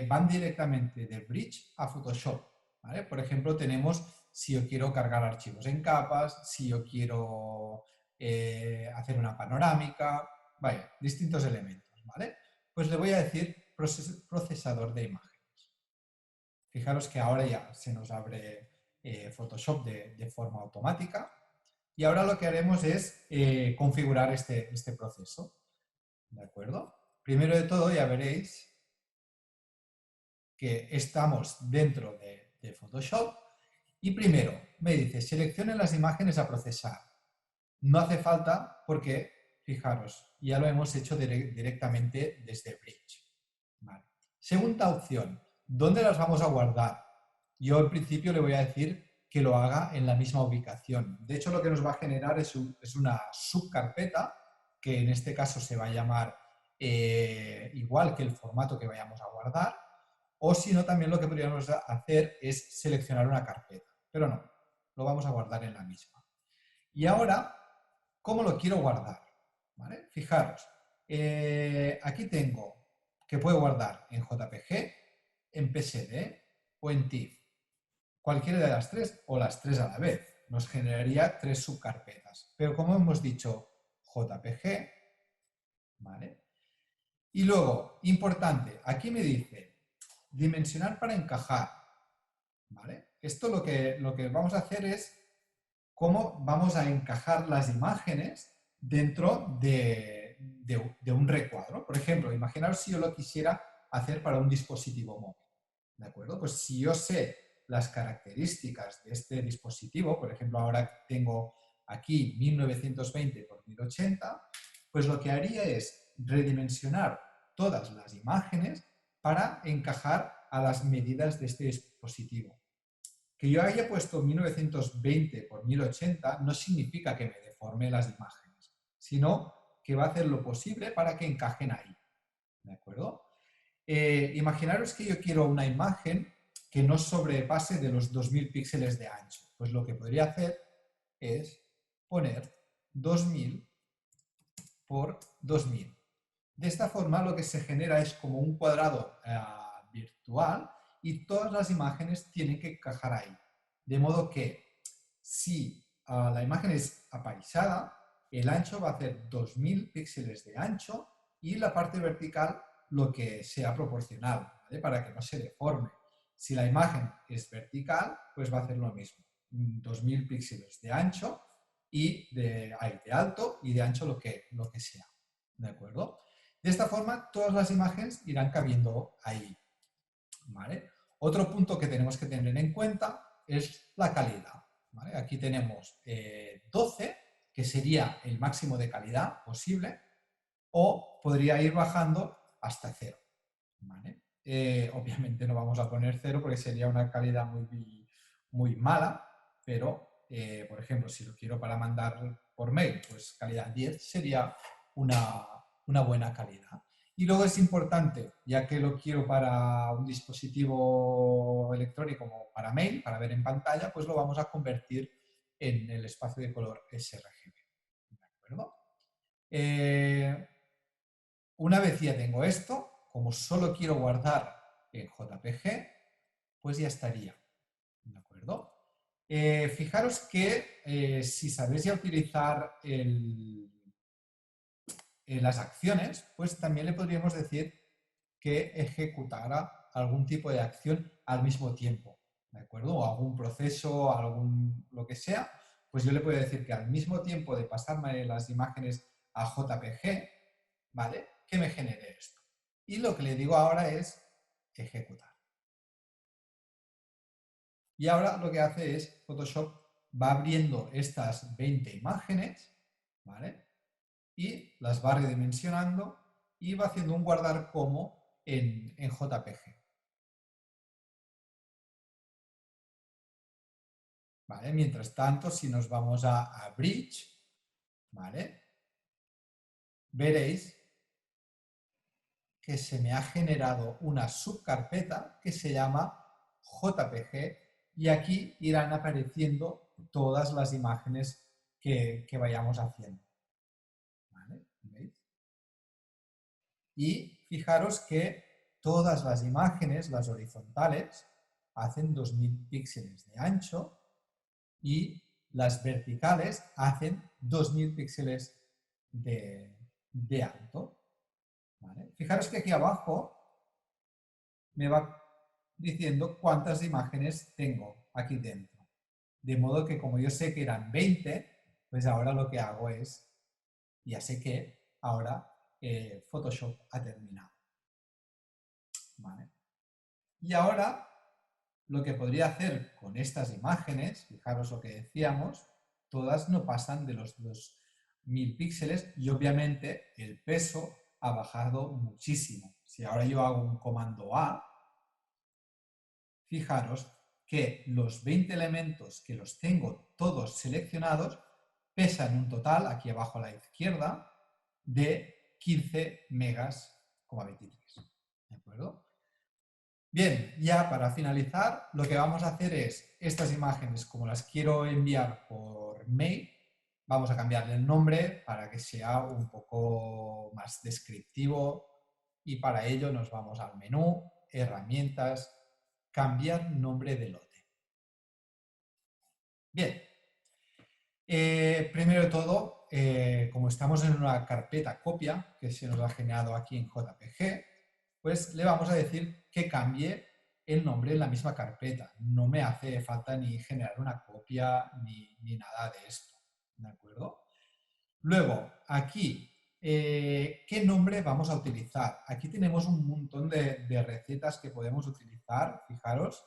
van directamente de Bridge a Photoshop. ¿Vale? Por ejemplo, tenemos si yo quiero cargar archivos en capas, si yo quiero hacer una panorámica, vaya, distintos elementos, ¿vale? Pues le voy a decir procesador de imágenes. Fijaros que ahora ya se nos abre Photoshop de forma automática y ahora lo que haremos es configurar este proceso, ¿de acuerdo? Primero de todo ya veréis que estamos dentro de Photoshop y primero me dice seleccione las imágenes a procesar. No hace falta porque, fijaros, ya lo hemos hecho directamente desde Bridge. Vale. Segunda opción, ¿dónde las vamos a guardar? Yo al principio le voy a decir que lo haga en la misma ubicación. De hecho, lo que nos va a generar es una subcarpeta que en este caso se va a llamar igual que el formato que vayamos a guardar, o si no, también lo que podríamos hacer es seleccionar una carpeta, pero no, lo vamos a guardar en la misma. Y ahora, ¿cómo lo quiero guardar? ¿Vale? Fijaros, aquí tengo que puedo guardar en JPG, en PSD o en TIFF. Cualquiera de las tres o las tres a la vez. Nos generaría tres subcarpetas. Pero como hemos dicho, JPG, ¿vale? Y luego, importante, aquí me dice dimensionar para encajar, ¿vale? Esto lo que vamos a hacer es cómo vamos a encajar las imágenes dentro de un recuadro. Por ejemplo, imaginaos si yo lo quisiera hacer para un dispositivo móvil, ¿de acuerdo? Pues si yo sé las características de este dispositivo, por ejemplo, ahora tengo aquí 1920 por 1080, pues lo que haría es redimensionar todas las imágenes para encajar a las medidas de este dispositivo. Que yo haya puesto 1920 por 1080 no significa que me deforme las imágenes, sino que va a hacer lo posible para que encajen ahí. ¿De acuerdo? Imaginaros que yo quiero una imagen que no sobrepase de los 2000 píxeles de ancho. Pues lo que podría hacer es poner 2000 por 2000. De esta forma lo que se genera es como un cuadrado virtual y todas las imágenes tienen que encajar ahí. De modo que si la imagen es apaisada, el ancho va a ser 2000 píxeles de ancho y la parte vertical lo que sea proporcional, ¿vale? Para que no se deforme. Si la imagen es vertical, pues va a hacer lo mismo. 2000 píxeles de ancho y de alto y de ancho lo que sea. ¿De acuerdo? De esta forma, todas las imágenes irán cabiendo ahí. ¿Vale? Otro punto que tenemos que tener en cuenta es la calidad. ¿Vale? Aquí tenemos 12, que sería el máximo de calidad posible, o podría ir bajando hasta 0. ¿Vale? Obviamente no vamos a poner 0 porque sería una calidad muy mala, pero, por ejemplo, si lo quiero para mandar por mail, pues calidad 10 sería una buena calidad. Y luego es importante, ya que lo quiero para un dispositivo electrónico como para mail, para ver en pantalla, pues lo vamos a convertir en el espacio de color sRGB. ¿De acuerdo? Una vez ya tengo esto, como solo quiero guardar en JPG, pues ya estaría. ¿De acuerdo? Fijaros que si sabéis ya utilizar las acciones, pues también le podríamos decir que ejecutara algún tipo de acción al mismo tiempo, ¿de acuerdo? O algún proceso, lo que sea, pues yo le puedo decir que al mismo tiempo de pasarme las imágenes a JPG, ¿vale? Que me genere esto. Y lo que le digo ahora es ejecutar. Y ahora lo que hace es Photoshop va abriendo estas 20 imágenes, ¿vale? Y las va redimensionando y va haciendo un guardar como en JPG. ¿Vale? Mientras tanto, si nos vamos a Bridge, ¿vale? Veréis que se me ha generado una subcarpeta que se llama JPG y aquí irán apareciendo todas las imágenes que vayamos haciendo. ¿Vale? ¿Veis? Y fijaros que todas las imágenes, las horizontales, hacen 2000 píxeles de ancho y las verticales hacen 2000 píxeles de alto. ¿Vale? Fijaros que aquí abajo me va diciendo cuántas imágenes tengo aquí dentro. De modo que como yo sé que eran 20, pues ahora lo que hago es, ya sé que ahora Photoshop ha terminado. ¿Vale? Y ahora lo que podría hacer con estas imágenes, fijaros lo que decíamos, todas no pasan de los 2000 píxeles y obviamente el peso ha bajado muchísimo. Si ahora yo hago un comando A, fijaros que los 20 elementos que los tengo todos seleccionados pesan un total, aquí abajo a la izquierda, de 15 megas,23. ¿De acuerdo? Bien, ya para finalizar, lo que vamos a hacer es, estas imágenes, como las quiero enviar por mail, vamos a cambiarle el nombre para que sea un poco más descriptivo y para ello nos vamos al menú, herramientas, cambiar nombre de lote. Bien, primero de todo, como estamos en una carpeta copia que se nos ha generado aquí en JPG, pues le vamos a decir que cambie el nombre en la misma carpeta. No me hace falta ni generar una copia ni nada de esto. ¿De acuerdo? Luego, aquí, ¿qué nombre vamos a utilizar? Aquí tenemos un montón de recetas que podemos utilizar. Fijaros,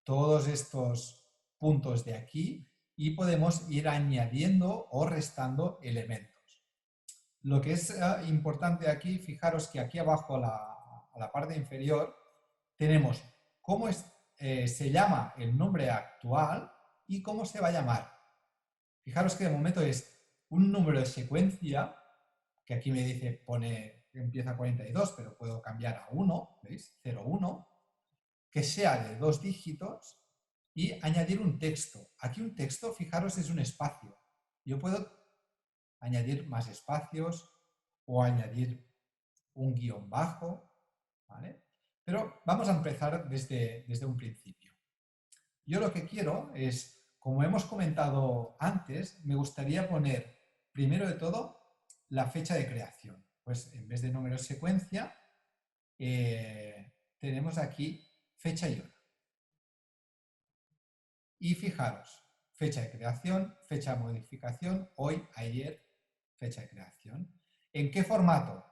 todos estos puntos de aquí y podemos ir añadiendo o restando elementos. Lo que es importante aquí, fijaros que aquí abajo a la parte inferior tenemos cómo se llama el nombre actual y cómo se va a llamar. Fijaros que de momento es un número de secuencia, que aquí me dice, pone que empieza a 42, pero puedo cambiar a 1, ¿veis? 01, que sea de 2 dígitos y añadir un texto. Aquí un texto, fijaros, es un espacio. Yo puedo añadir más espacios o añadir un guión bajo, ¿vale? Pero vamos a empezar desde un principio. Yo lo que quiero es, como hemos comentado antes, me gustaría poner, primero de todo, la fecha de creación. Pues en vez de número secuencia, tenemos aquí fecha y hora. Y fijaros, fecha de creación, fecha de modificación, hoy, ayer, fecha de creación. ¿En qué formato?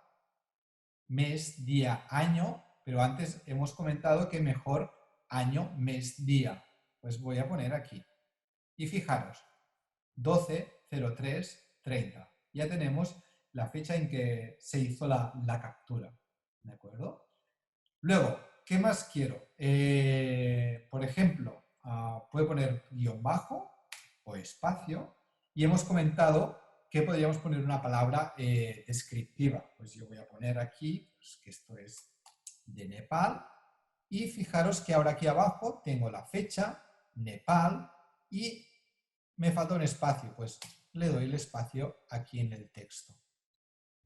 Mes, día, año, pero antes hemos comentado que mejor año, mes, día. Pues voy a poner aquí. Y fijaros, 12/03/30. Ya tenemos la fecha en que se hizo la captura. ¿De acuerdo? Luego, ¿qué más quiero? Por ejemplo, puedo poner guión bajo o espacio y hemos comentado que podríamos poner una palabra descriptiva. Pues yo voy a poner aquí pues, que esto es de Nepal y fijaros que ahora aquí abajo tengo la fecha, Nepal y me falta un espacio. Pues le doy el espacio aquí en el texto.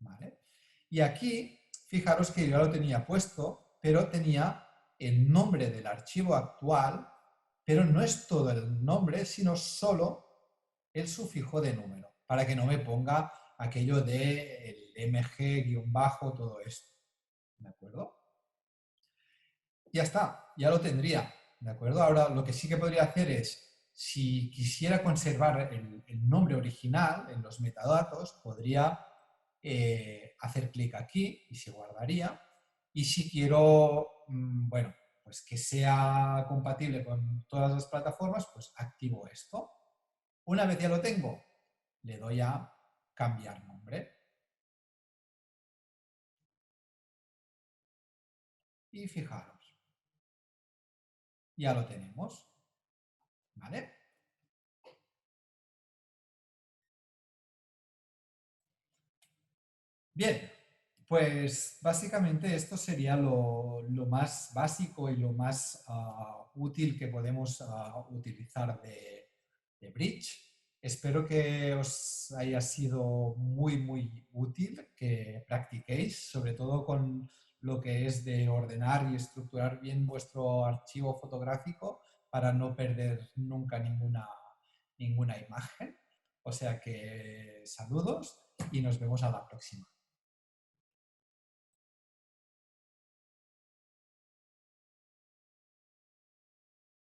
¿Vale? Y aquí, fijaros que yo lo tenía puesto, pero tenía el nombre del archivo actual, pero no es todo el nombre, sino solo el sufijo de número, para que no me ponga aquello de el mg guión bajo, todo esto. ¿De acuerdo? Ya está, ya lo tendría. ¿De acuerdo? Ahora lo que sí que podría hacer es, si quisiera conservar el nombre original en los metadatos, podría hacer clic aquí y se guardaría. Y si quiero, bueno, pues que sea compatible con todas las plataformas, pues activo esto. Una vez ya lo tengo, le doy a cambiar nombre. Y fijaros, ya lo tenemos. ¿Vale? Bien, pues básicamente esto sería lo más básico y lo más útil que podemos utilizar de Bridge. Espero que os haya sido muy útil, que practiquéis, sobre todo con lo que es de ordenar y estructurar bien vuestro archivo fotográfico para no perder nunca ninguna imagen. O sea que saludos y nos vemos a la próxima.